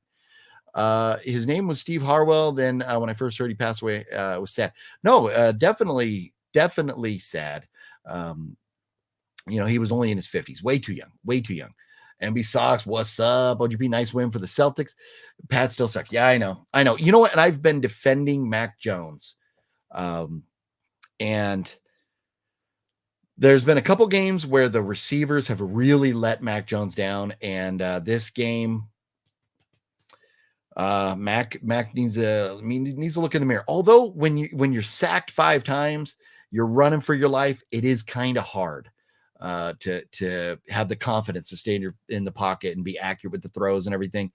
His name was Steve Harwell. Then when I first heard he passed away, it was sad. No, definitely sad. He was only in his 50s, way too young. MB Sox, what's up? OGP, nice win for the Celtics. Pat still suck. Yeah, I know. You know what? And I've been defending Mac Jones. And there's been a couple games where the receivers have really let Mac Jones down. And this game, Mac needs to look in the mirror. Although when you're sacked 5 times, you're running for your life, it is kind of hard to have the confidence to stay in the pocket and be accurate with the throws and everything.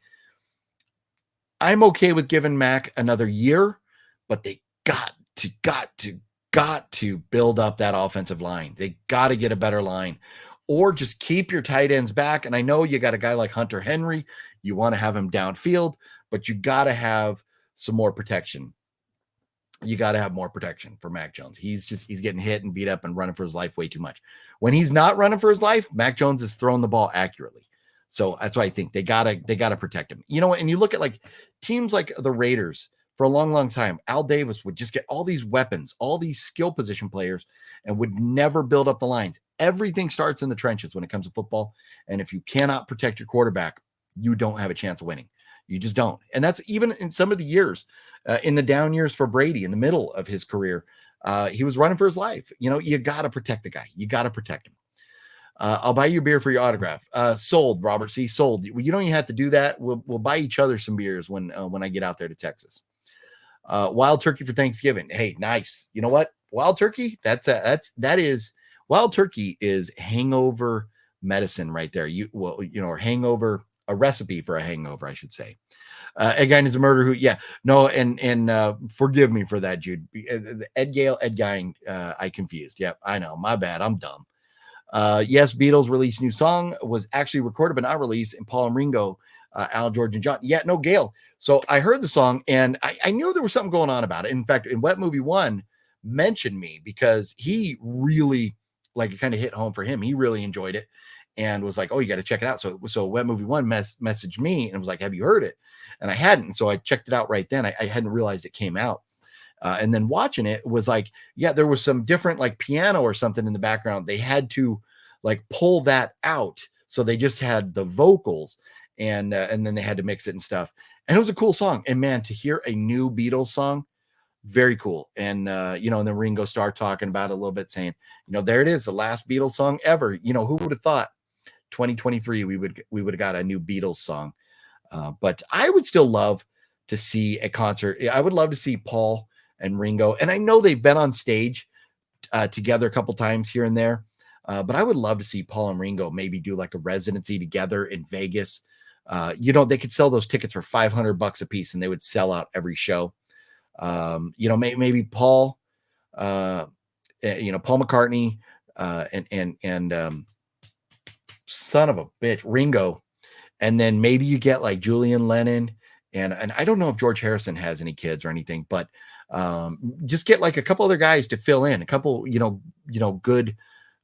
I'm okay with giving Mac another year, but they got to build up that offensive line. They got to get a better line, or just keep your tight ends back. And I know you got a guy like Hunter Henry. You want to have him downfield, but you got to have some more protection. You got to have more protection for Mac Jones. He's getting hit and beat up and running for his life way too much. When he's not running for his life, Mac Jones is throwing the ball accurately. So that's why I think they gotta protect him. You know, and you look at like teams like the Raiders, for a long, long time, Al Davis would just get all these weapons, all these skill position players, and would never build up the lines. Everything starts in the trenches when it comes to football. And if you cannot protect your quarterback, you don't have a chance of winning. You just don't. And that's even in some of the years, in the down years for Brady, in the middle of his career, he was running for his life. You know, you got to protect the guy. You got to protect him. I'll buy you a beer for your autograph. Sold, Robert C. Sold. You don't even have to do that. We'll buy each other some beers when I get out there to Texas. Wild turkey for Thanksgiving. Hey, nice. You know what? Wild turkey. Wild turkey is hangover medicine right there. Or hangover, a recipe for a hangover, I should say. Ed Gein is a murderer who, yeah, no, and forgive me for that, Jude. Ed Gein, I confused. Yep, I know, my bad. I'm dumb. Yes, Beatles released new song, was actually recorded but not released, and Paul and Ringo, Al, George, and John. Yeah, no, Gale. So I heard the song, and I knew there was something going on about it. In fact, in Wet Movie 1 mentioned me because he really, like, it kind of hit home for him. He really enjoyed it and was like, oh, you got to check it out. So Wet Movie 1 messaged me and was like, have you heard it? And I hadn't. So I checked it out right then. I hadn't realized it came out. And then watching it was like, yeah, there was some different like piano or something in the background. They had to like pull that out. So they just had the vocals and then they had to mix it and stuff. And it was a cool song. And man, to hear a new Beatles song, very cool. And, and then Ringo Starr talking about it a little bit, saying, there it is, the last Beatles song ever. Who would have thought 2023 we would have got a new Beatles song? But I would still love to see a concert. I would love to see Paul and Ringo. And I know they've been on stage together a couple times here and there. But I would love to see Paul and Ringo maybe do like a residency together in Vegas. They could sell those tickets for $500 a piece and they would sell out every show. Maybe Paul, Paul McCartney, and son of a bitch, Ringo. And then maybe you get like Julian Lennon and I don't know if George Harrison has any kids or anything, but just get like a couple other guys to fill in, a couple, good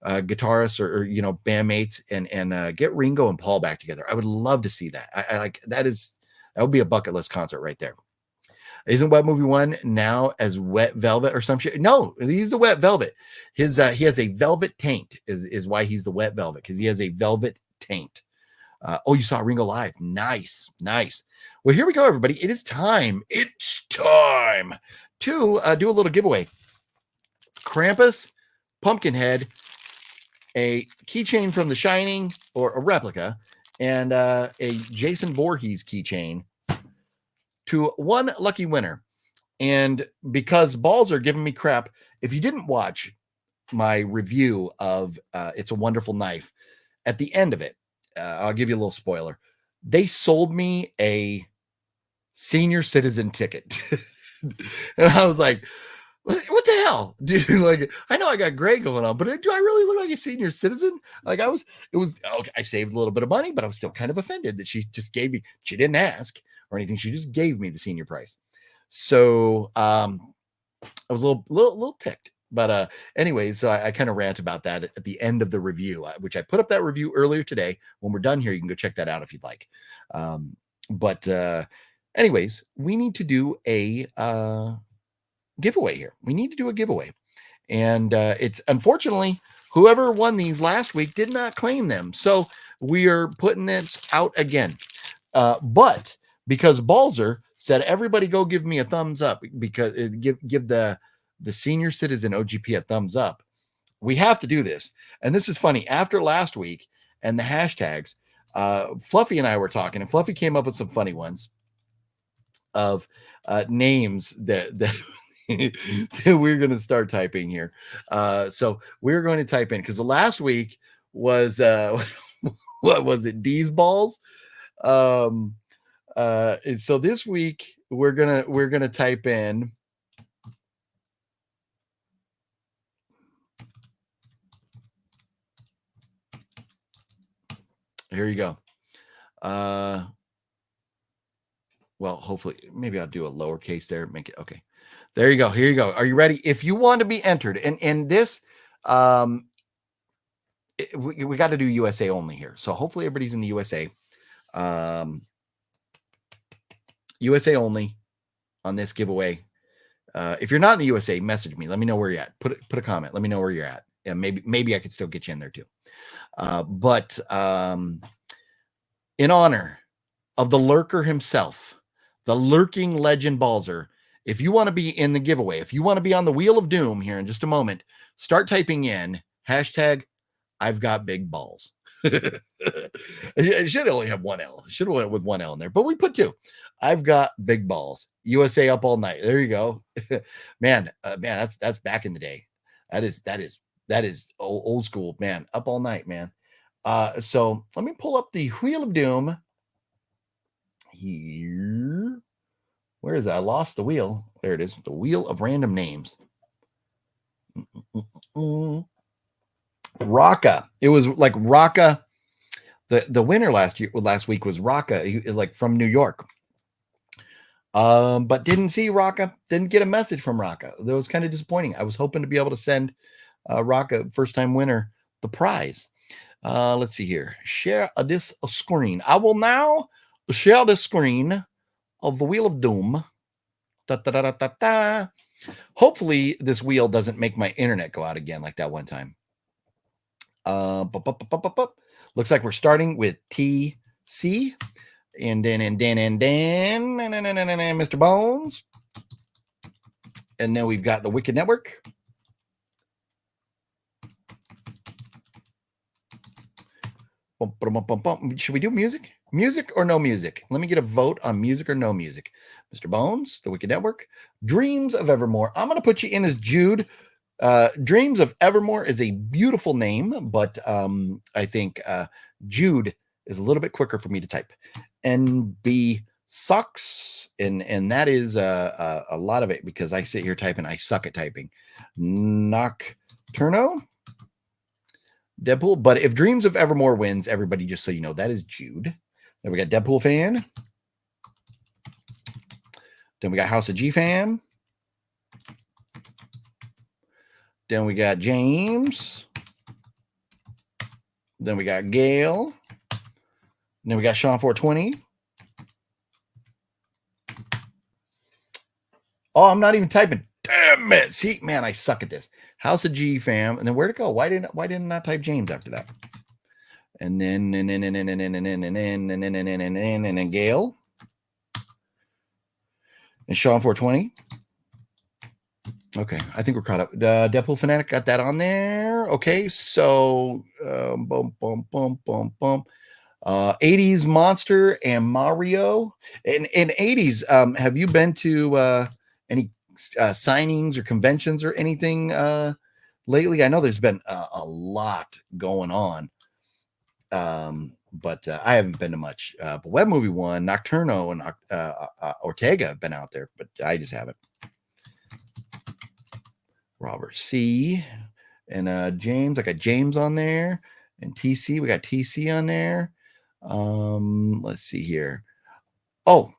guitarists or bandmates and get Ringo and Paul back together. I would love to see that. I like that would be a bucket list concert right there. Isn't Wet Movie 1 now as Wet Velvet or some shit? No, he's the Wet Velvet. He has a velvet taint is why he's the Wet Velvet, because he has a velvet taint. You saw Ringo live. Nice. Well, here we go, everybody. It is time. It's time to do a little giveaway. Krampus, Pumpkinhead, a keychain from The Shining, or a replica, and a Jason Voorhees keychain to one lucky winner. And because balls are giving me crap, if you didn't watch my review of It's a Wonderful Knife, at the end of it, I'll give you a little spoiler. They sold me a senior citizen ticket. And I was like, what the hell, dude? Like, I know I got gray going on, but do I really look like a senior citizen? Like okay, I saved a little bit of money, but I was still kind of offended that she just gave me, she didn't ask or anything. She just gave me the senior price. So I was a little ticked. But anyways, so I kind of rant about that at the end of the review, which I put up that review earlier today. When we're done here, you can go check that out if you'd like. But anyways, we need to do a giveaway here. We need to do a giveaway. And it's unfortunately, whoever won these last week did not claim them. So we are putting this out again. But because Balzer said, everybody go give me a thumbs up, because give the senior citizen OGP a thumbs up. We have to do this. And this is funny. After last week and the hashtags, Fluffy and I were talking, and Fluffy came up with some funny ones of names that that we're going to start typing here. So we're going to type in, because the last week was what was it? D's balls. And so this week we're gonna type in here you go. Well, hopefully maybe I'll do a lowercase there, make it okay. There you go. Here you go. Are you ready? If you want to be entered, and this we got to do USA only here. So hopefully everybody's in the USA. USA only. on this giveaway. If you're not in the USA, message me. Let me know where you're at. Put a comment. Let me know where you're at. Yeah, maybe I could still get you in there too. But in honor of the lurker himself, the lurking legend Balzer, if you want to be in the giveaway, if you want to be on the Wheel of Doom here in just a moment, start typing in hashtag I've got big balls. It should only have one L. Should have went with one L in there, but we put two. I've got big balls. USA up all night. There you go. man, that's back in the day. That is old school, man. Up all night, man. So let me pull up the Wheel of Doom here. Where is it? I lost the wheel. There it is. The Wheel of Random Names. Raka. It was like Raka. The winner last week was Raka, like from New York. But didn't see Raka. Didn't get a message from Raka. That was kind of disappointing. I was hoping to be able to send Raka, first time winner, the prize. Let's see here. Share this screen. I will now share the screen of the Wheel of Doom. Da, da, da, da, da, da. Hopefully this wheel doesn't make my internet go out again like that one time. Looks like we're starting with TC and then Mr. Bones. And then we've got the Wicked Network. Should we do music? Music or no music? Let me get a vote on music or no music. Mr. Bones, the Wicked Network, Dreams of Evermore. I'm going to put you in as Jude. Dreams of Evermore is a beautiful name, but I think Jude is a little bit quicker for me to type. NB sucks, and that is a lot of it because I sit here typing. I suck at typing. Nocturno. Deadpool, but if Dreams of Evermore wins, everybody, just so you know, that is Jude. Then we got Deadpool fan. Then we got House of G fam. Then we got James. Then we got Gale. Then we got Sean 420. Oh, I'm not even typing. Damn it. See, man, I suck at this. House of G fam. And then where'd it go? Why didn't I type James after that? And then Gale. And Sean 420. Okay, I think we're caught up. Deadpool Fanatic got that on there. Okay, so 80s Monster and Mario. And 80s, have you been to any signings or conventions or anything lately? I know there's been a lot going on, but I haven't been to much. But Web Movie One, Nocturno, and Ortega have been out there, but I just haven't. Robert C. And James, I got James on there. And TC, we got TC on there. Let's see here. Oh,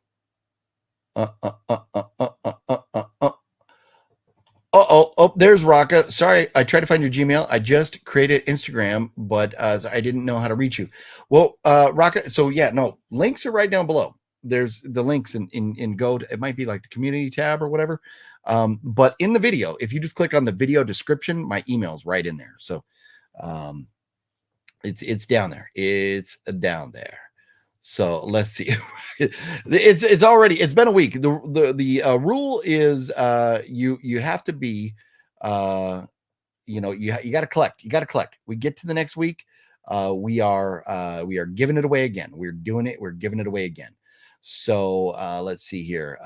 there's Raka. Sorry, I tried to find your Gmail. I just created Instagram, but I didn't know how to reach you. Well, Raka, so yeah, no, links are right down below. There's the links in Gawd. It might be like the community tab or whatever. But in the video, if you just click on the video description, my email's right in there. So it's down there. It's down there. So let's see. It's been a week. The rule is you have to be you got to collect. You got to collect. We get to the next week. We are giving it away again. We're doing it. We're giving it away again. So let's see here.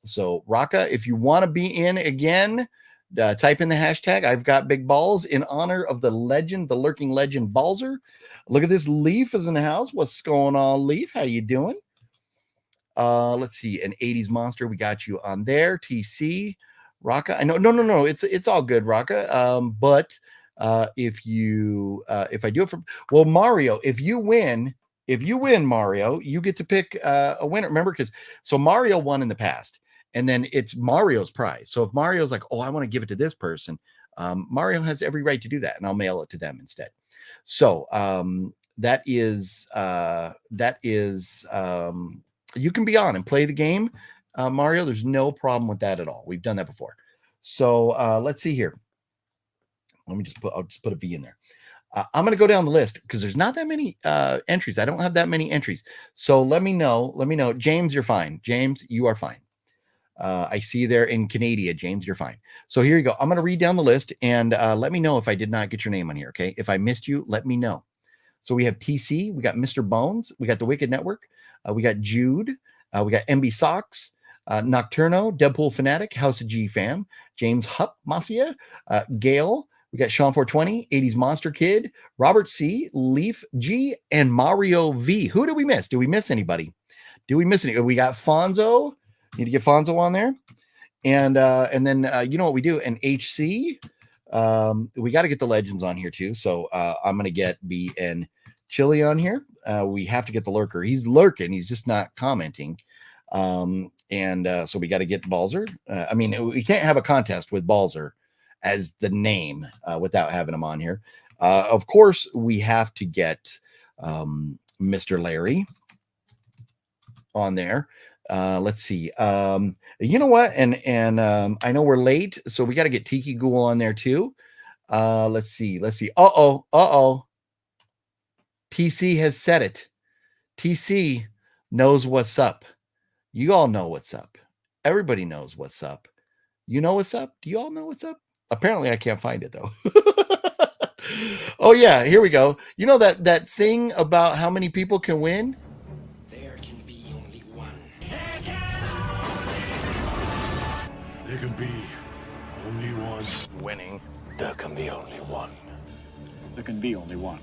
So Raka, if you want to be in again, type in the hashtag I've got big balls in honor of the legend, the lurking legend Balzer. Look at this. Leaf is in the house. What's going on, Leaf? How you doing? Let's see. An 80s monster. We got you on there. TC. Raka. I know. No. It's all good, Raka. But if I do it for Mario, if you win, Mario, you get to pick a winner. Remember, because Mario won in the past, and then it's Mario's prize. So if Mario's like, oh, I want to give it to this person, Mario has every right to do that, and I'll mail it to them instead. So that is you can be on and play the game. Mario. There's no problem with that at all. We've done that before. So let's see here. I'll just put a V in there. I'm going to go down the list because there's not that many entries. I don't have that many entries. So let me know. James, you're fine. James, you are fine. I see you there in Canada, James, you're fine. So here you go. I'm going to read down the list and let me know if I did not get your name on here. Okay. If I missed you, let me know. So we have TC, we got Mr. Bones, we got the Wicked Network, we got Jude, we got MB Socks, Nocturno, Deadpool Fanatic, House of G Fam, James Hupp Masia, Gale, we got Sean 420, 80s Monster Kid, Robert C, Leaf G, and Mario V. Who did we miss? Did we miss anybody? We got Fonzo. Need to get Fonzo on there. And then you know what we do? And HC, we got to get the legends on here too. So I'm going to get B and Chili on here. We have to get the lurker. He's lurking. He's just not commenting. So we got to get Balzer. I mean, we can't have a contest with Balzer as the name without having him on here. Of course, we have to get Mr. Larry on there. Let's see. You know what? And I know we're late, so we got to get TikiGhoul on there too. Let's see. Uh-oh. TC has said it. TC knows what's up. You all know what's up. Everybody knows what's up. You know what's up? Do you all know what's up? Apparently I can't find it though. Oh yeah, here we go. You know that thing about how many people can win? There can be only one. There can be only one. Winning. There can be only one. There can be only one.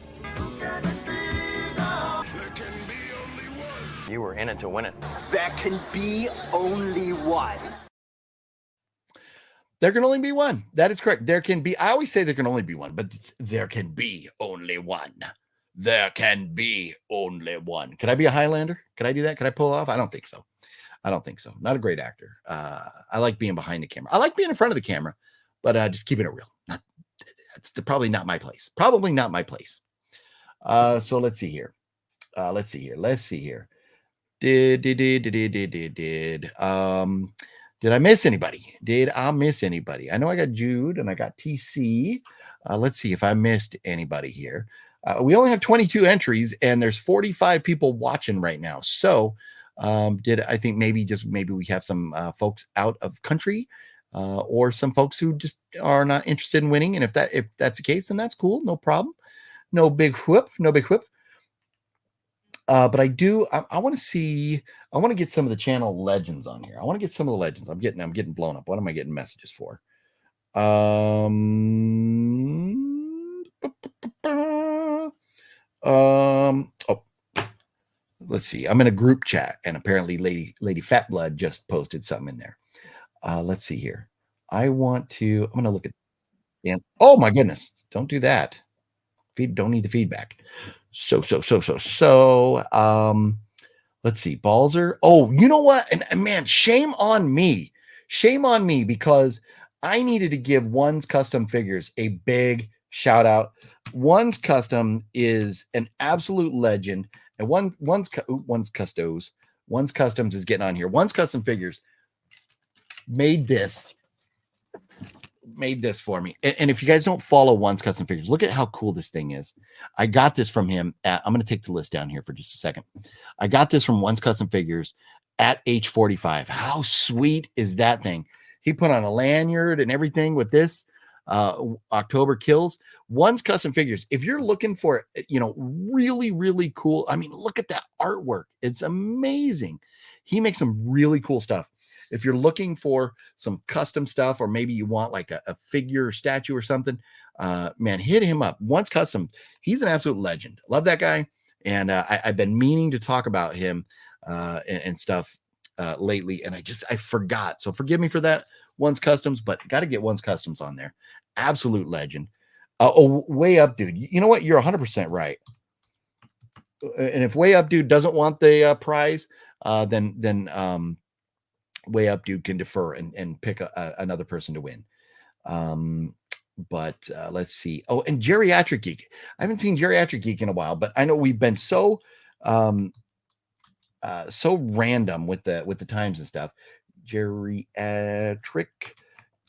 You were in it to win it. There can be only one. There can only be one. That is correct. There can be, I always say there can only be one, but there can be only one. There can be only one. Could I be a Highlander? Could I do that? Could I pull off? I don't think so. Not a great actor. I like being behind the camera. I like being in front of the camera, but just keeping it real. It's probably not my place. So let's see here. Did I miss anybody? I know I got Jude and I got TC. Let's see if I missed anybody here. We only have 22 entries and there's 45 people watching right now. So I think maybe we have some folks out of country or some folks who just are not interested in winning. And if that's the case, then that's cool. No problem. No big whoop. But I want to get some of the channel legends on here. I want to get some of the legends. I'm getting blown up. What am I getting messages for? Let's see. I'm in a group chat and apparently Lady Fat Blood just posted something in there. Let's see here. I'm going to look at, and oh my goodness, don't do that. Don't need the feedback. So let's see. Balzer. Oh, you know what? And man, shame on me because I needed to give One's Custom Figures a big shout out. One's Custom is an absolute legend. And One's Customs is getting on here. One's Custom Figures made this for me. And if you guys don't follow One's Custom Figures, look at how cool this thing is. I got this from him I'm going to take the list down here for just a second. I got this from One's Custom Figures at H45. How sweet is that thing? He put on a lanyard and everything with this October Kills. One's Custom Figures. If you're looking for, really, really cool. I mean, look at that artwork. It's amazing. He makes some really cool stuff. If you're looking for some custom stuff, or maybe you want like a figure or statue or something, man, hit him up. One's Custom. He's an absolute legend. Love that guy. And I've been meaning to talk about him and stuff lately. And I forgot. So forgive me for that, One's Customs, but got to get One's Customs on there. Absolute legend. Way Up Dude. You know what? You're 100% right. And if Way Up Dude doesn't want the prize, then Way Up Dude can defer and pick another person to win. But let's see. Oh, and Geriatric Geek. I haven't seen Geriatric Geek in a while, but I know we've been so random with the times and stuff. Geriatric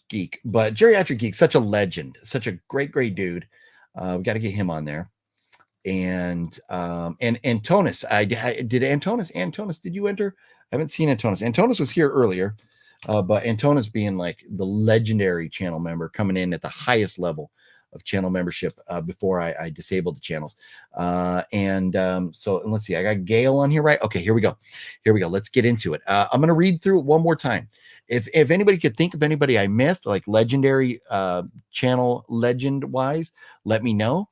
Geek. But Geriatric Geek, such a legend, such a great dude. We got to get him on there. And Antonis, I did Antonis, did you enter? I haven't seen Antonis. Antonis was here earlier, but Antonis being like the legendary channel member, coming in at the highest level of channel membership before I disabled the channels. So let's see, I got Gale on here, right? Okay, here we go. Let's get into it. I'm going to read through it one more time. If anybody could think of anybody I missed, like legendary channel legend wise, let me know.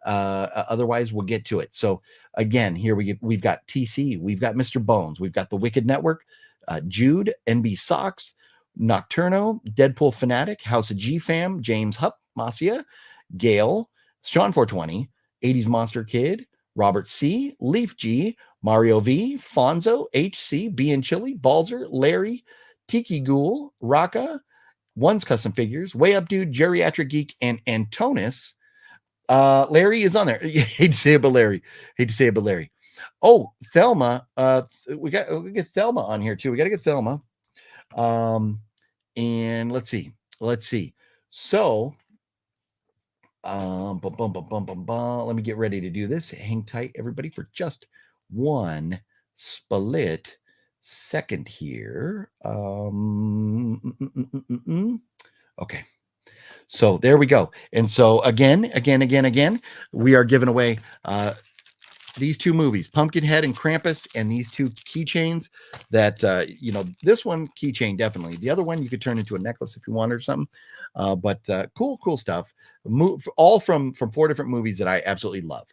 Otherwise we'll get to it. So again, here we've got TC, we've got Mr. Bones, we've got the Wicked Network, Jude, NB Socks, Nocturno, Deadpool Fanatic, House of G Fam, James Hupp, Masia, Gale, Sean 420, 80s Monster Kid, Robert C, Leaf G, Mario V, Fonzo, HC, B and Chili, Balzer, Larry, TikiGhoul, Raka, One's Custom Figures, Way Up Dude, Geriatric Geek, and Antonis. Larry is on there. Hate to say it, but Larry. Oh, Thelma. We get Thelma on here too. We got to get Thelma. And let's see. So, let me get ready to do this. Hang tight, everybody, for just one split second here. Okay. So there we go. And so again, we are giving away these two movies, Pumpkinhead and Krampus, and these two keychains that, this one keychain, definitely. The other one you could turn into a necklace if you wanted or something. But cool stuff. All from 4 different movies that I absolutely love.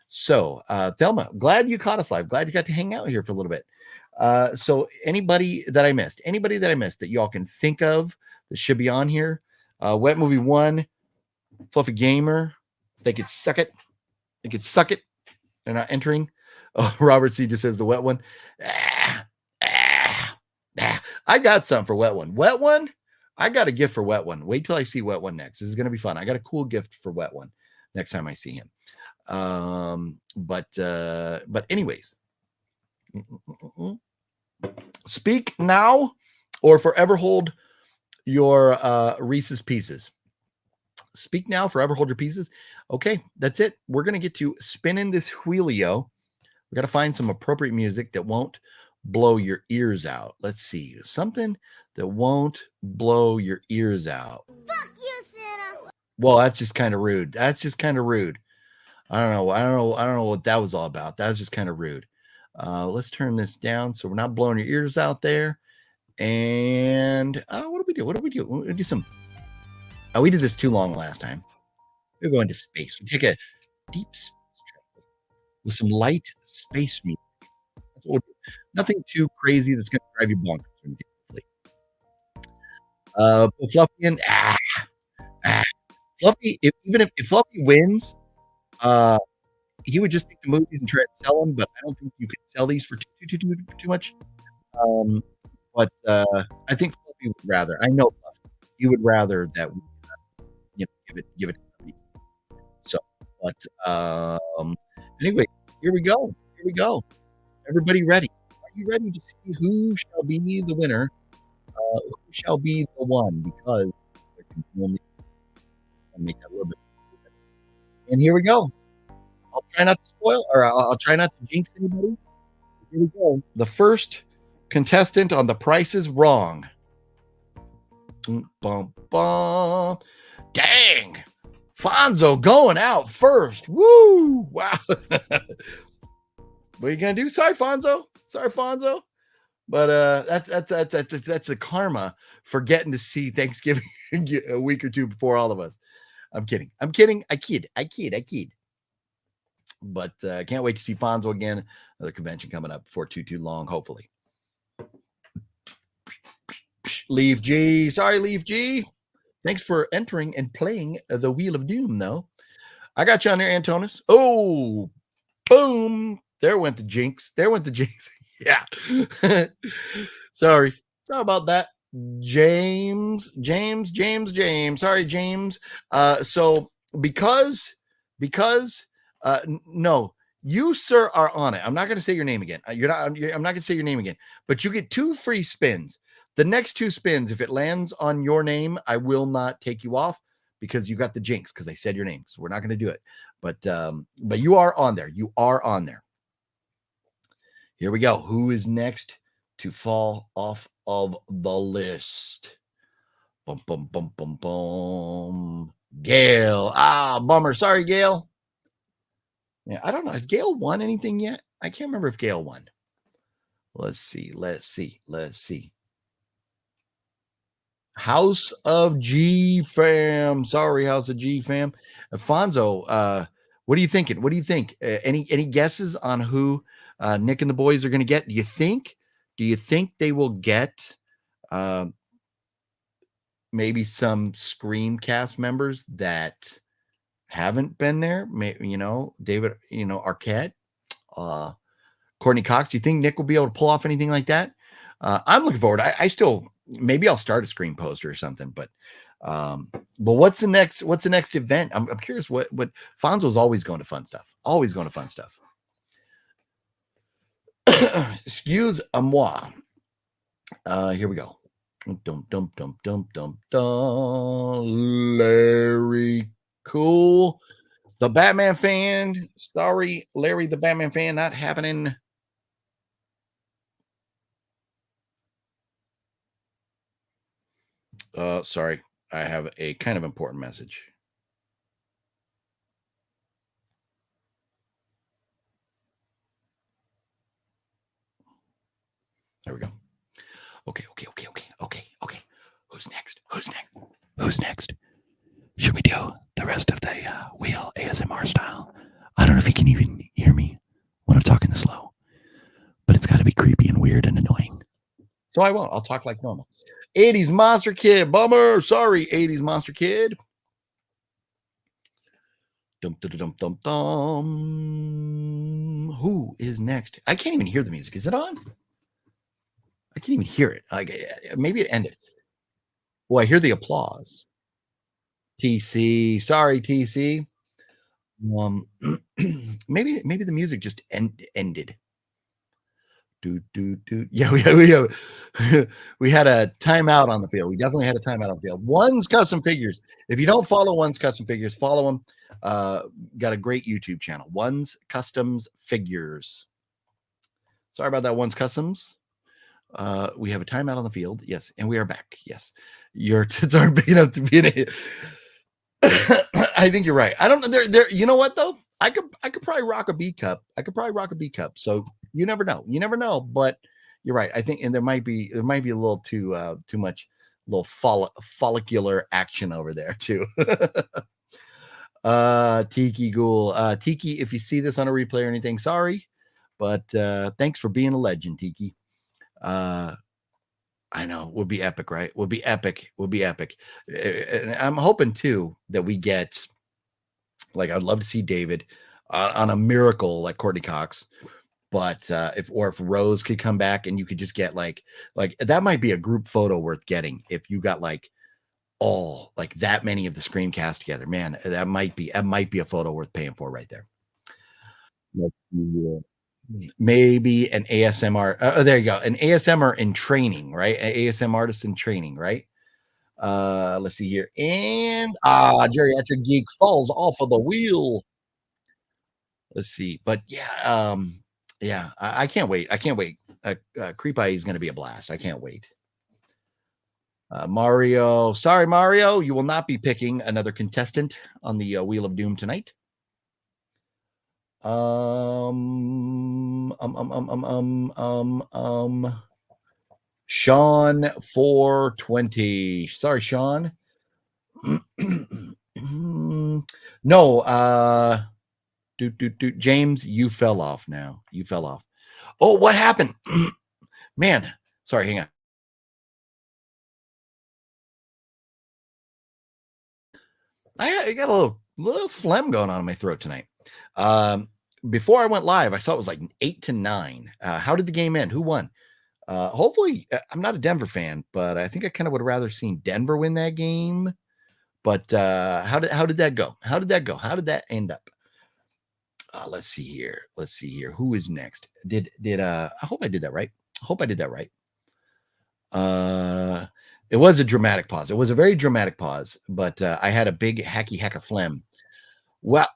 So Thelma, glad you caught us live. Glad you got to hang out here for a little bit. So anybody that I missed that y'all can think of that should be on here. Wet Movie 1, Fluffy Gamer, they could suck it. They're not entering. Robert C just says the wet one. I got some for wet one. Wet one, I got a gift for wet one. Wait till I see wet one next. This is going to be fun. I got a cool gift for wet one next time I see him. But anyways, speak now or forever hold your Reese's Pieces. Speak now, forever hold your pieces. Okay, that's it. We're going to get to spinning this wheelio. We got to find some appropriate music that won't blow your ears out. Let's see. Something that won't blow your ears out. Fuck you, Santa. Well, that's just kind of rude. I don't know what that was all about. That was just kind of rude. Let's turn this down so we're not blowing your ears out there. And what do we do? We'll do some. We did this too long last time. We're going to space. We take a deep space travel with some light space music. That's what we'll do. Nothing too crazy that's going to drive you bonkers. Fluffy and Fluffy. If Fluffy wins, he would just take the movies and try to sell them. But I don't think you could sell these for too much. But I think Fluffy would rather. I know Fluffy. He would rather that we, give it to somebody. So, but anyway, here we go. Everybody ready? Are you ready to see who shall be the winner? Who shall be the one? Because there can only make that a little bit. And here we go. I'll try not to spoil, or I'll try not to jinx anybody. Here we go. The first contestant on The Price is Wrong. Dang, Fonzo going out first. Woo! Wow. What are you gonna do? Sorry, Fonzo. But that's a karma for getting to see Thanksgiving a week or two before all of us. I'm kidding. I kid. But I can't wait to see Fonzo again. Another convention coming up before too long, hopefully. Leaf G. Sorry, Leaf G. Thanks for entering and playing the Wheel of Doom, though. I got you on there, Antonis. Oh, boom. There went the jinx. Yeah. Sorry about that. James. Sorry, James. So because no, you, sir, are on it. I'm not going to say your name again. I'm not going to say your name again, but you get 2 free spins. The next 2 spins, if it lands on your name, I will not take you off because you got the jinx because I said your name. So we're not going to do it. But you are on there. You are on there. Here we go. Who is next to fall off of the list? Bum, bum, bum, bum, bum. Gale. Ah, bummer. Sorry, Gale. Yeah, I don't know. Has Gale won anything yet? I can't remember if Gale won. Let's see. House of G fam. Sorry, House of G fam. Alfonso, what are you thinking? What do you think? Any guesses on who Nick and the boys are going to get? Do you think they will get maybe some Scream cast members that haven't been there? Maybe, David, Arquette, Courtney Cox. Do you think Nick will be able to pull off anything like that? I'm looking forward. I still, maybe I'll start a Scream poster or something, but what's the next event? I'm curious what Fonzo's always going to fun stuff. Excuse moi. Here we go. Larry Cool. The Batman fan. Sorry, Larry, the Batman fan, not happening. Sorry. I have a kind of important message. There we go. Okay. Who's next? Should we do the rest of the wheel ASMR style? I don't know if you can even hear me when I'm talking this low, but it's got to be creepy and weird and annoying. So I won't. I'll talk like normal. 80s Monster Kid. Bummer. Sorry, 80s Monster Kid. Dum, dum, dum, dum, dum. Who is next? I can't even hear the music. Is it on? I can't even hear it. Maybe it ended. Well, I hear the applause. TC. Sorry, TC. Maybe the music just ended. Yeah, we had a timeout on the field. We definitely had a timeout on the field. One's Custom Figures. If you don't follow One's Custom Figures, follow them. Got a great YouTube channel. One's Customs Figures. Sorry about that, One's Customs. We have a timeout on the field. Yes, and we are back. Yes, your tits aren't big enough to be in it. I think you're right. I don't know. There. You know what though? I could probably rock a B cup. So you never know. But you're right. I think, and there might be a little too much, little follicular action over there too. TikiGhoul. Tiki, if you see this on a replay or anything, sorry, but thanks for being a legend, Tiki. I know, would be epic, right? Would be epic. And I'm hoping too that we get, like, I'd love to see David on a miracle like Courtney Cox, but if Rose could come back and you could just get like that might be a group photo worth getting if you got like that many of the Scream cast together. Man, that might be a photo worth paying for right there. Let's see. Maybe an ASMR. There you go. An ASMR in training, right? An ASM artist in training, right? Let's see here. And Geriatric Geek falls off of the wheel. Let's see. But yeah, I can't wait. Creepie is going to be a blast. I can't wait. Mario. Sorry, Mario. You will not be picking another contestant on the Wheel of Doom tonight. Sean 420. Sorry, Sean. No, James, you fell off now. You fell off. Oh, what happened? Man, sorry, hang on. I got a little phlegm going on in my throat tonight. Before I went live, I saw it was like 8-9. How did the game end? Who won? Hopefully, I'm not a Denver fan, but I think I kind of would have rather seen Denver win that game. But how did that go? How did that end up? Let's see here. Who is next? I hope I did that right. It was a dramatic pause. It was a very dramatic pause, but I had a big hacky hack of phlegm. Well,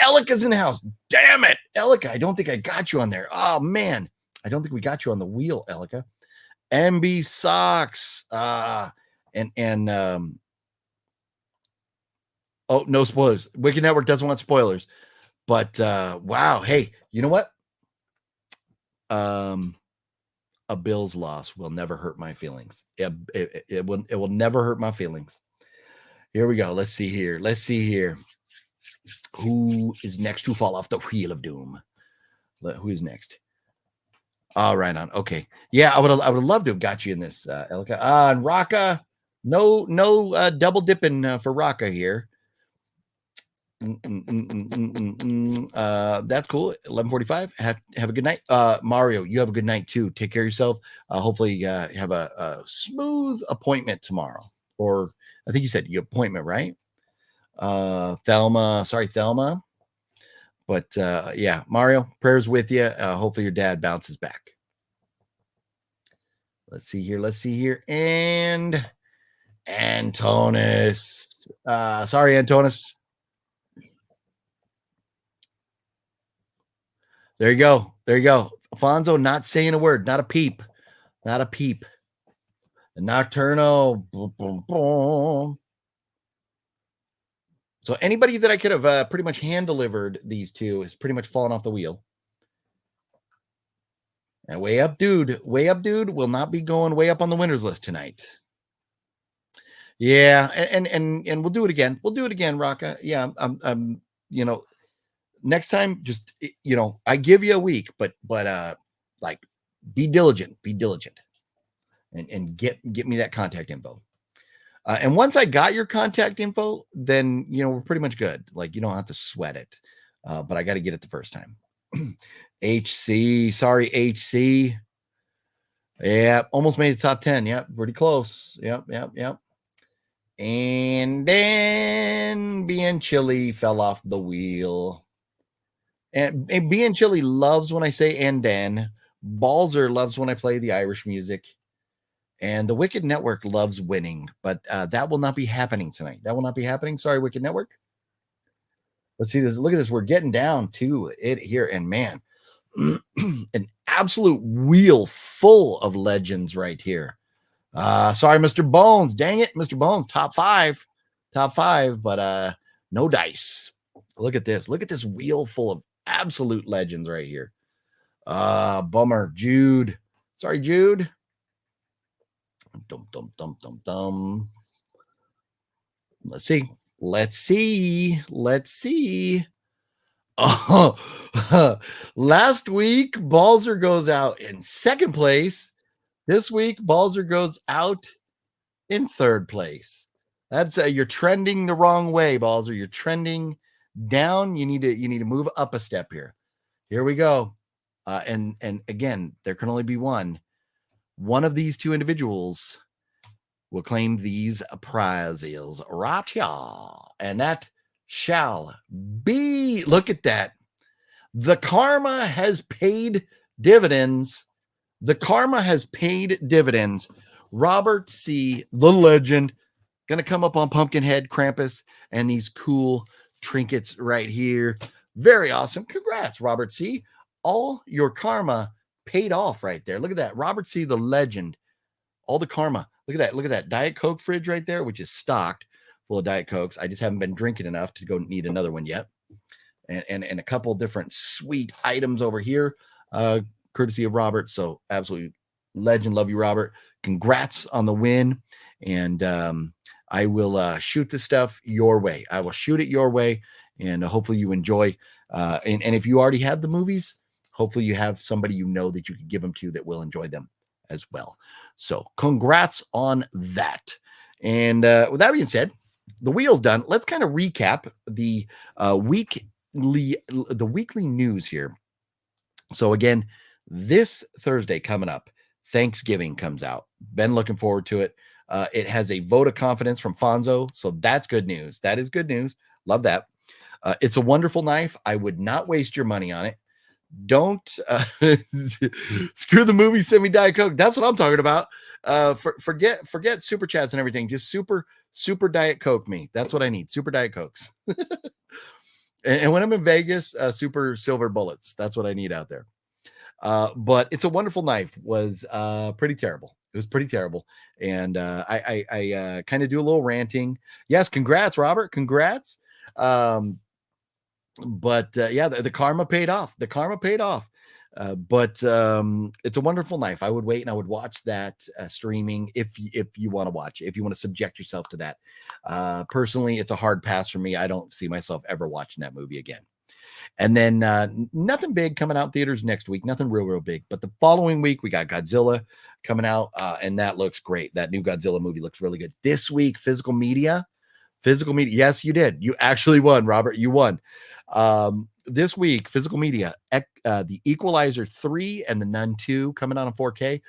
Elika's in the house. Damn it, Elika! I don't think I got you on there. Oh man, I don't think we got you on the wheel, Elika. MB Socks. Oh, no spoilers. Wicked Network doesn't want spoilers. But wow, hey, you know what? A Bills loss will never hurt my feelings. It will never hurt my feelings. Here we go. Let's see here. Who is next to fall off the wheel of doom? Who is next? All right, on. Okay. Yeah, I would have loved to have got you in this, Elika. And Raka, no double dipping for Raka here. That's cool. 11:45. Have a good night. Mario, you have a good night too. Take care of yourself. Hopefully have a smooth appointment tomorrow. Or I think you said your appointment, right? Thelma. Sorry, Thelma. But yeah, Mario, prayers with you. Hopefully your dad bounces back. Let's see here. And Antonis. Sorry, Antonis. There you go. Alfonso not saying a word, not a peep. The Nocturno. Boom, boom, boom. So anybody that I could have pretty much hand delivered these to is pretty much fallen off the wheel. And way up, dude will not be going way up on the winners list tonight. Yeah, and we'll do it again. Raka. Yeah, I'm next time, just, I give you a week, but like be diligent and get me that contact info. And once I got your contact info, then, we're pretty much good. Like, you don't have to sweat it. But I got to get it the first time. HC, sorry, HC. Yeah, almost made the top 10. Yep, pretty close. Yep. And then being chilly fell off the wheel. And being chilly loves when I say and then. Balzer loves when I play the Irish music. And the Wicked Network loves winning, but that will not be happening tonight. Sorry, Wicked Network. Let's see this. Look at this. We're getting down to it here. And man, an absolute wheel full of legends right here. Sorry, Mr. Bones. Dang it, Mr. Bones. Top five, but no dice. Look at this. Look at this wheel full of absolute legends right here. Bummer. Jude. Sorry, Jude. Dum. Let's see. Oh, last week Balzer goes out in second place. This week Balzer goes out in third place. That's you're trending the wrong way, Balzer. You're trending down. You need to move up a step here. Here we go. And again, there can only be one. One of these two individuals will claim these prizes right here. And that shall be, look at that. The karma has paid dividends. Robert C., the legend, going to come up on Pumpkinhead, Krampus, and these cool trinkets right here. Very awesome. Congrats, Robert C. All your karma paid off right there. Look at that. Robert C., the legend. All the karma. Look at that Diet Coke fridge right there, which is stocked full of Diet Cokes. I just haven't been drinking enough to go need another one yet. And a couple different sweet items over here, courtesy of Robert. So absolutely legend. Love you, Robert. Congrats on the win. And I will shoot this stuff your way. I will shoot it your way. And hopefully you enjoy. And if you already have the movies, hopefully you have somebody that you can give them to that will enjoy them as well. So congrats on that. And with that being said, the wheel's done. Let's kind of recap the weekly news here. So again, this Thursday coming up, Thanksgiving comes out. Been looking forward to it. It has a vote of confidence from Fonzo. So that's good news. That is good news. Love that. It's a wonderful knife. I would not waste your money on it. Don't screw the movie, send me Diet Coke. That's what I'm talking about. Forget super chats and everything. Just super Diet Coke me. That's what I need. Super Diet Cokes. And when I'm in Vegas, super silver bullets. That's what I need out there. But It's a Wonderful Knife was pretty terrible. It was pretty terrible. And I kind of do a little ranting. Yes, congrats, Robert. Congrats. Yeah, the karma paid off. The karma paid off. It's a Wonderful Knife. I would wait and I would watch that streaming if you want to watch, if you want to subject yourself to that. Personally, it's a hard pass for me. I don't see myself ever watching that movie again. And then nothing big coming out in theaters next week. Nothing real big. But the following week, we got Godzilla coming out, and that looks great. That new Godzilla movie looks really good. This week, physical media. Yes, you did. You actually won, Robert. You won. This week, physical media, The Equalizer 3 and The Nun 2 coming out in 4K.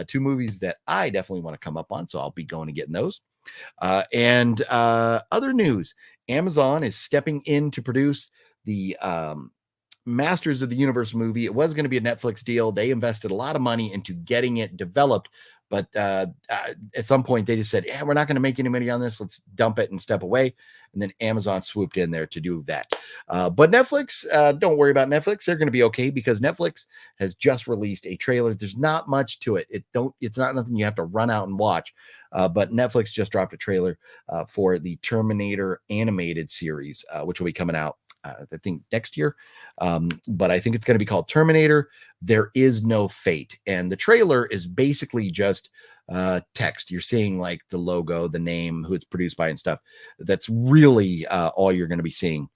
Two movies that I definitely want to come up on, so I'll be going and getting those. And other news, Amazon is stepping in to produce the Masters of the Universe movie. It was going to be a Netflix deal. They invested a lot of money into getting it developed, but at some point they just said, yeah, we're not going to make any money on this. Let's dump it and step away. And then Amazon swooped in there to do that. But Netflix, don't worry about Netflix. They're going to be okay because Netflix has just released a trailer. There's not much to it. It's not nothing you have to run out and watch. But Netflix just dropped a trailer for the Terminator animated series, which will be coming out, I think, next year. But I think it's going to be called Terminator. There is no fate. And the trailer is basically just text. You're seeing like the logo, the name, who it's produced by and stuff. That's really all you're going to be seeing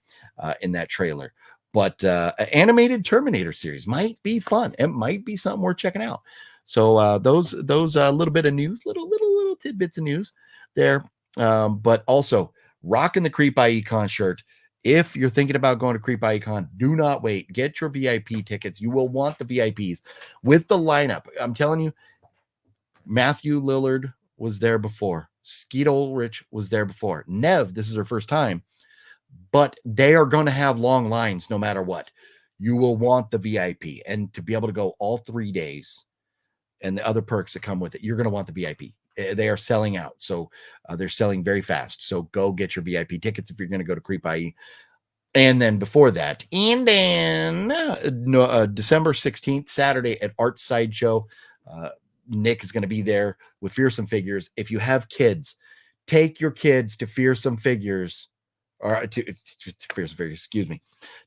in that trailer. But an animated Terminator series might be fun. It might be something worth checking out. So those little bit of news, little tidbits of news there. But also rocking the Creepie Con shirt. If you're thinking about going to Creepie Con, do not wait. Get your VIP tickets. You will want the VIPs with the lineup. I'm telling you, Matthew Lillard was there before. Skeet Ulrich was there before. Nev, this is her first time, but they are going to have long lines no matter what. You will want the VIP, and to be able to go all 3 days and the other perks that come with it, you're going to want the VIP. They are selling out. So they're selling very fast. So go get your VIP tickets if you're going to go to Creepie. And then before that, and then December 16th, Saturday at Art Sideshow, Nick is going to be there with Fearsome Figures. If you have kids, take your kids to Fearsome Figures, or to Fearsome Figures, excuse me.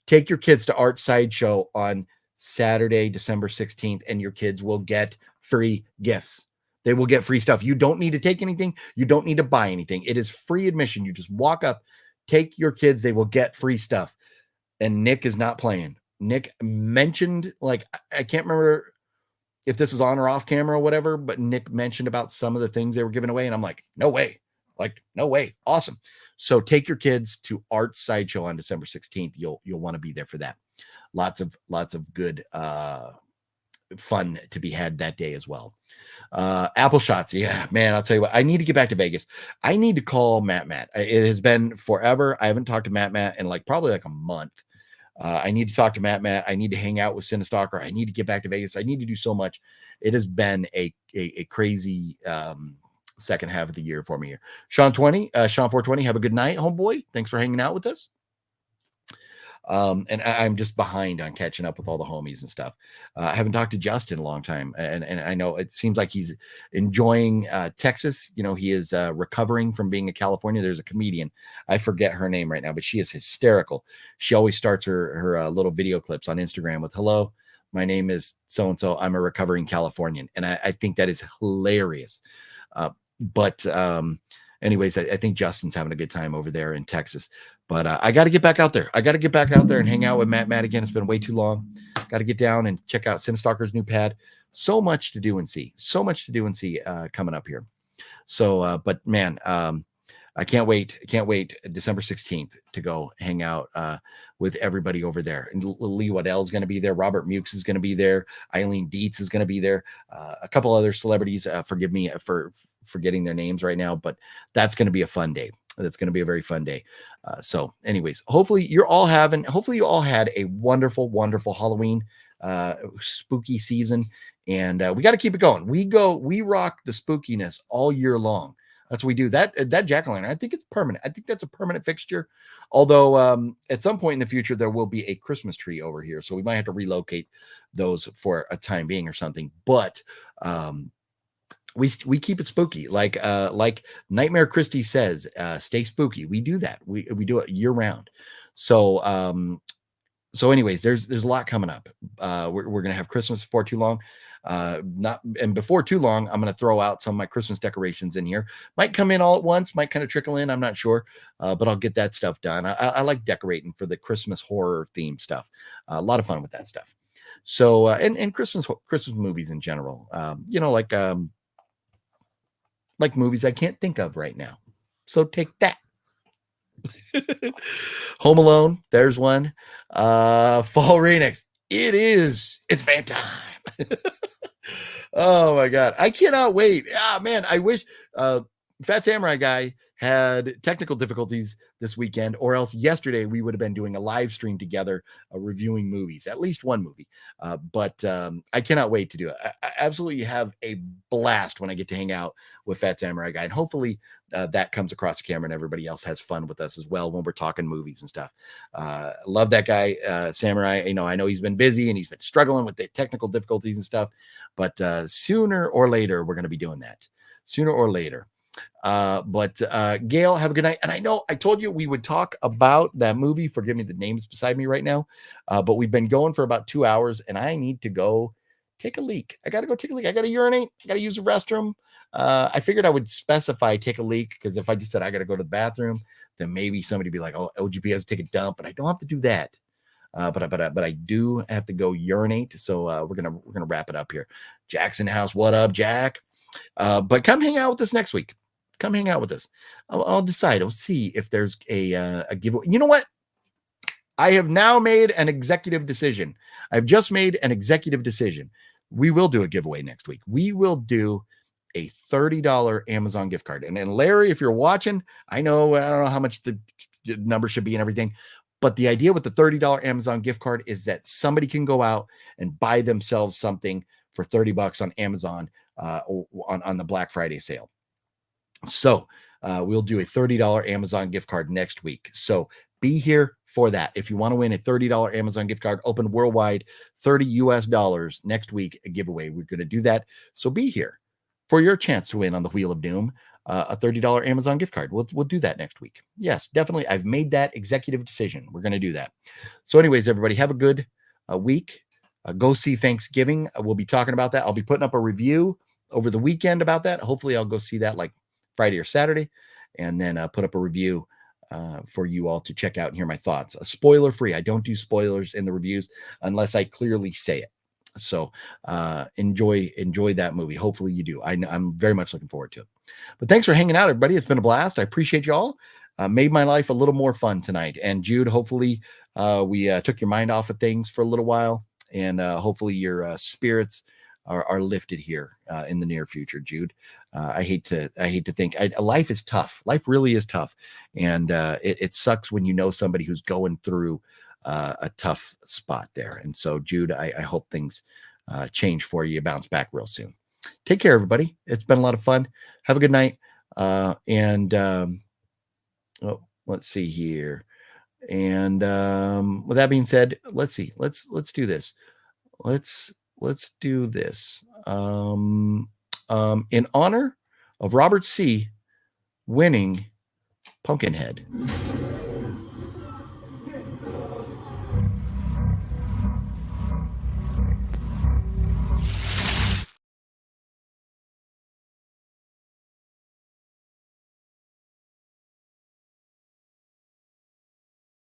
Take your kids to Art Sideshow on Saturday, December 16th, and your kids will get free gifts. They will get free stuff. You don't need to take anything. You don't need to buy anything. It is free admission. You just walk up, take your kids. They will get free stuff. And Nick is not playing. Nick mentioned, like, I can't remember if this is on or off camera or whatever, but Nick mentioned about some of the things they were giving away. And I'm like, no way. Like, no way. Awesome. So take your kids to Art Sideshow on December 16th. You'll want to be there for that. Lots of good fun to be had that day as well. Apple Shots. Yeah, man, I'll tell you what, I need to get back to Vegas. I need to call Matt. It has been forever. I haven't talked to Matt in probably like a month. I need to talk to Matt. I need to hang out with Cinestalker. I need to get back to Vegas. I need to do so much. It has been a crazy second half of the year for me here. Sean 420, have a good night, homeboy. Thanks for hanging out with us. And I'm just behind on catching up with all the homies and stuff. I haven't talked to Justin in a long time, and I know it seems like he's enjoying Texas. You know, he is recovering from being in California. There's a comedian, I forget her name right now, but she is hysterical. She always starts her little video clips on Instagram with, "Hello, my name is so-and-so. I'm a recovering Californian." And I think that is hilarious. Anyways, I think Justin's having a good time over there in Texas. But I got to get back out there. I got to get back out there and hang out with Matt again. It's been way too long. Got to get down and check out Cinestalker's new pad. So much to do and see. Coming up here. So, but man, I can't wait. December 16th to go hang out with everybody over there. And Lee Waddell is going to be there. Robert Mukes is going to be there. Eileen Dietz is going to be there. A couple other celebrities. Forgive me for forgetting their names right now, but that's going to be a fun day. That's going to be a very fun day. So anyways, hopefully you all had a wonderful, wonderful Halloween. spooky season, and we got to keep it going. We rock the spookiness all year long. That's what we do. That jack-o'-lantern, I think it's permanent. I think that's a permanent fixture. Although at some point in the future there will be a Christmas tree over here, so we might have to relocate those for a time being or something. But we keep it spooky, like Nightmare Christie says, stay spooky. We do that. We do it year round. So so anyways, there's a lot coming up. We're gonna have Christmas before too long. Before too long, I'm gonna throw out some of my Christmas decorations in here. Might come in all at once, might kind of trickle in. I'm not sure, but I'll get that stuff done. I like decorating for the Christmas horror theme stuff. A lot of fun with that stuff. So and Christmas movies in general. Like movies I can't think of right now. So take that. Home Alone, there's one. Fall Remix. It's vamp time. Oh my god, I cannot wait. Man, I wish Fat Samurai Guy had technical difficulties this weekend, or else yesterday we would have been doing a live stream together, reviewing movies, at least one movie. But I cannot wait to do it. I absolutely have a blast when I get to hang out with Fat Samurai Guy, and hopefully that comes across the camera and everybody else has fun with us as well when we're talking movies and stuff. Love that guy, Samurai. I know he's been busy and he's been struggling with the technical difficulties and stuff, but sooner or later we're going to be doing that. Sooner or later. But Gale, have a good night. And I know I told you we would talk about that movie. Forgive me, the name's beside me right now. But we've been going for about 2 hours and I need to go take a leak. I got to go take a leak. I got to urinate. I got to use the restroom. I figured I would specify take a leak, because if I just said I got to go to the bathroom, then maybe somebody would be like, oh, OGP has to take a dump, but I don't have to do that. But I do have to go urinate. So we're gonna wrap it up here. Jackson House, what up, Jack? But come hang out with us next week. Come hang out with us. I'll decide. I'll see if there's a giveaway. You know what? I have now made an executive decision. I've just made an executive decision. We will do a giveaway next week. We will do a $30 Amazon gift card. And Larry, if you're watching, I don't know how much the number should be and everything, but the idea with the $30 Amazon gift card is that somebody can go out and buy themselves something for $30 on Amazon on the Black Friday sale. So we'll do a $30 Amazon gift card next week. So be here for that. If you want to win a $30 Amazon gift card, open worldwide, $30 US next week, a giveaway. We're going to do that. So be here for your chance to win on the Wheel of Doom, a $30 Amazon gift card. We'll do that next week. Yes, definitely. I've made that executive decision. We're going to do that. So anyways, everybody, have a good week. Go see Thanksgiving. We'll be talking about that. I'll be putting up a review over the weekend about that. Hopefully I'll go see that like Friday or Saturday, and then put up a review for you all to check out and hear my thoughts. Spoiler free. I don't do spoilers in the reviews unless I clearly say it. So enjoy that movie. Hopefully you do. I'm very much looking forward to it. But thanks for hanging out, everybody. It's been a blast. I appreciate y'all. Made my life a little more fun tonight. And Jude, hopefully we took your mind off of things for a little while, and hopefully your spirits are lifted here in the near future, Jude. I hate to think life is tough. Life really is tough. And it sucks when you know somebody who's going through a tough spot there. And so, Jude, I hope things change for you, bounce back real soon. Take care, everybody. It's been a lot of fun. Have a good night. Let's see here. And with that being said, let's see. Let's do this. Let's do this. In honor of Robert C. winning Pumpkinhead.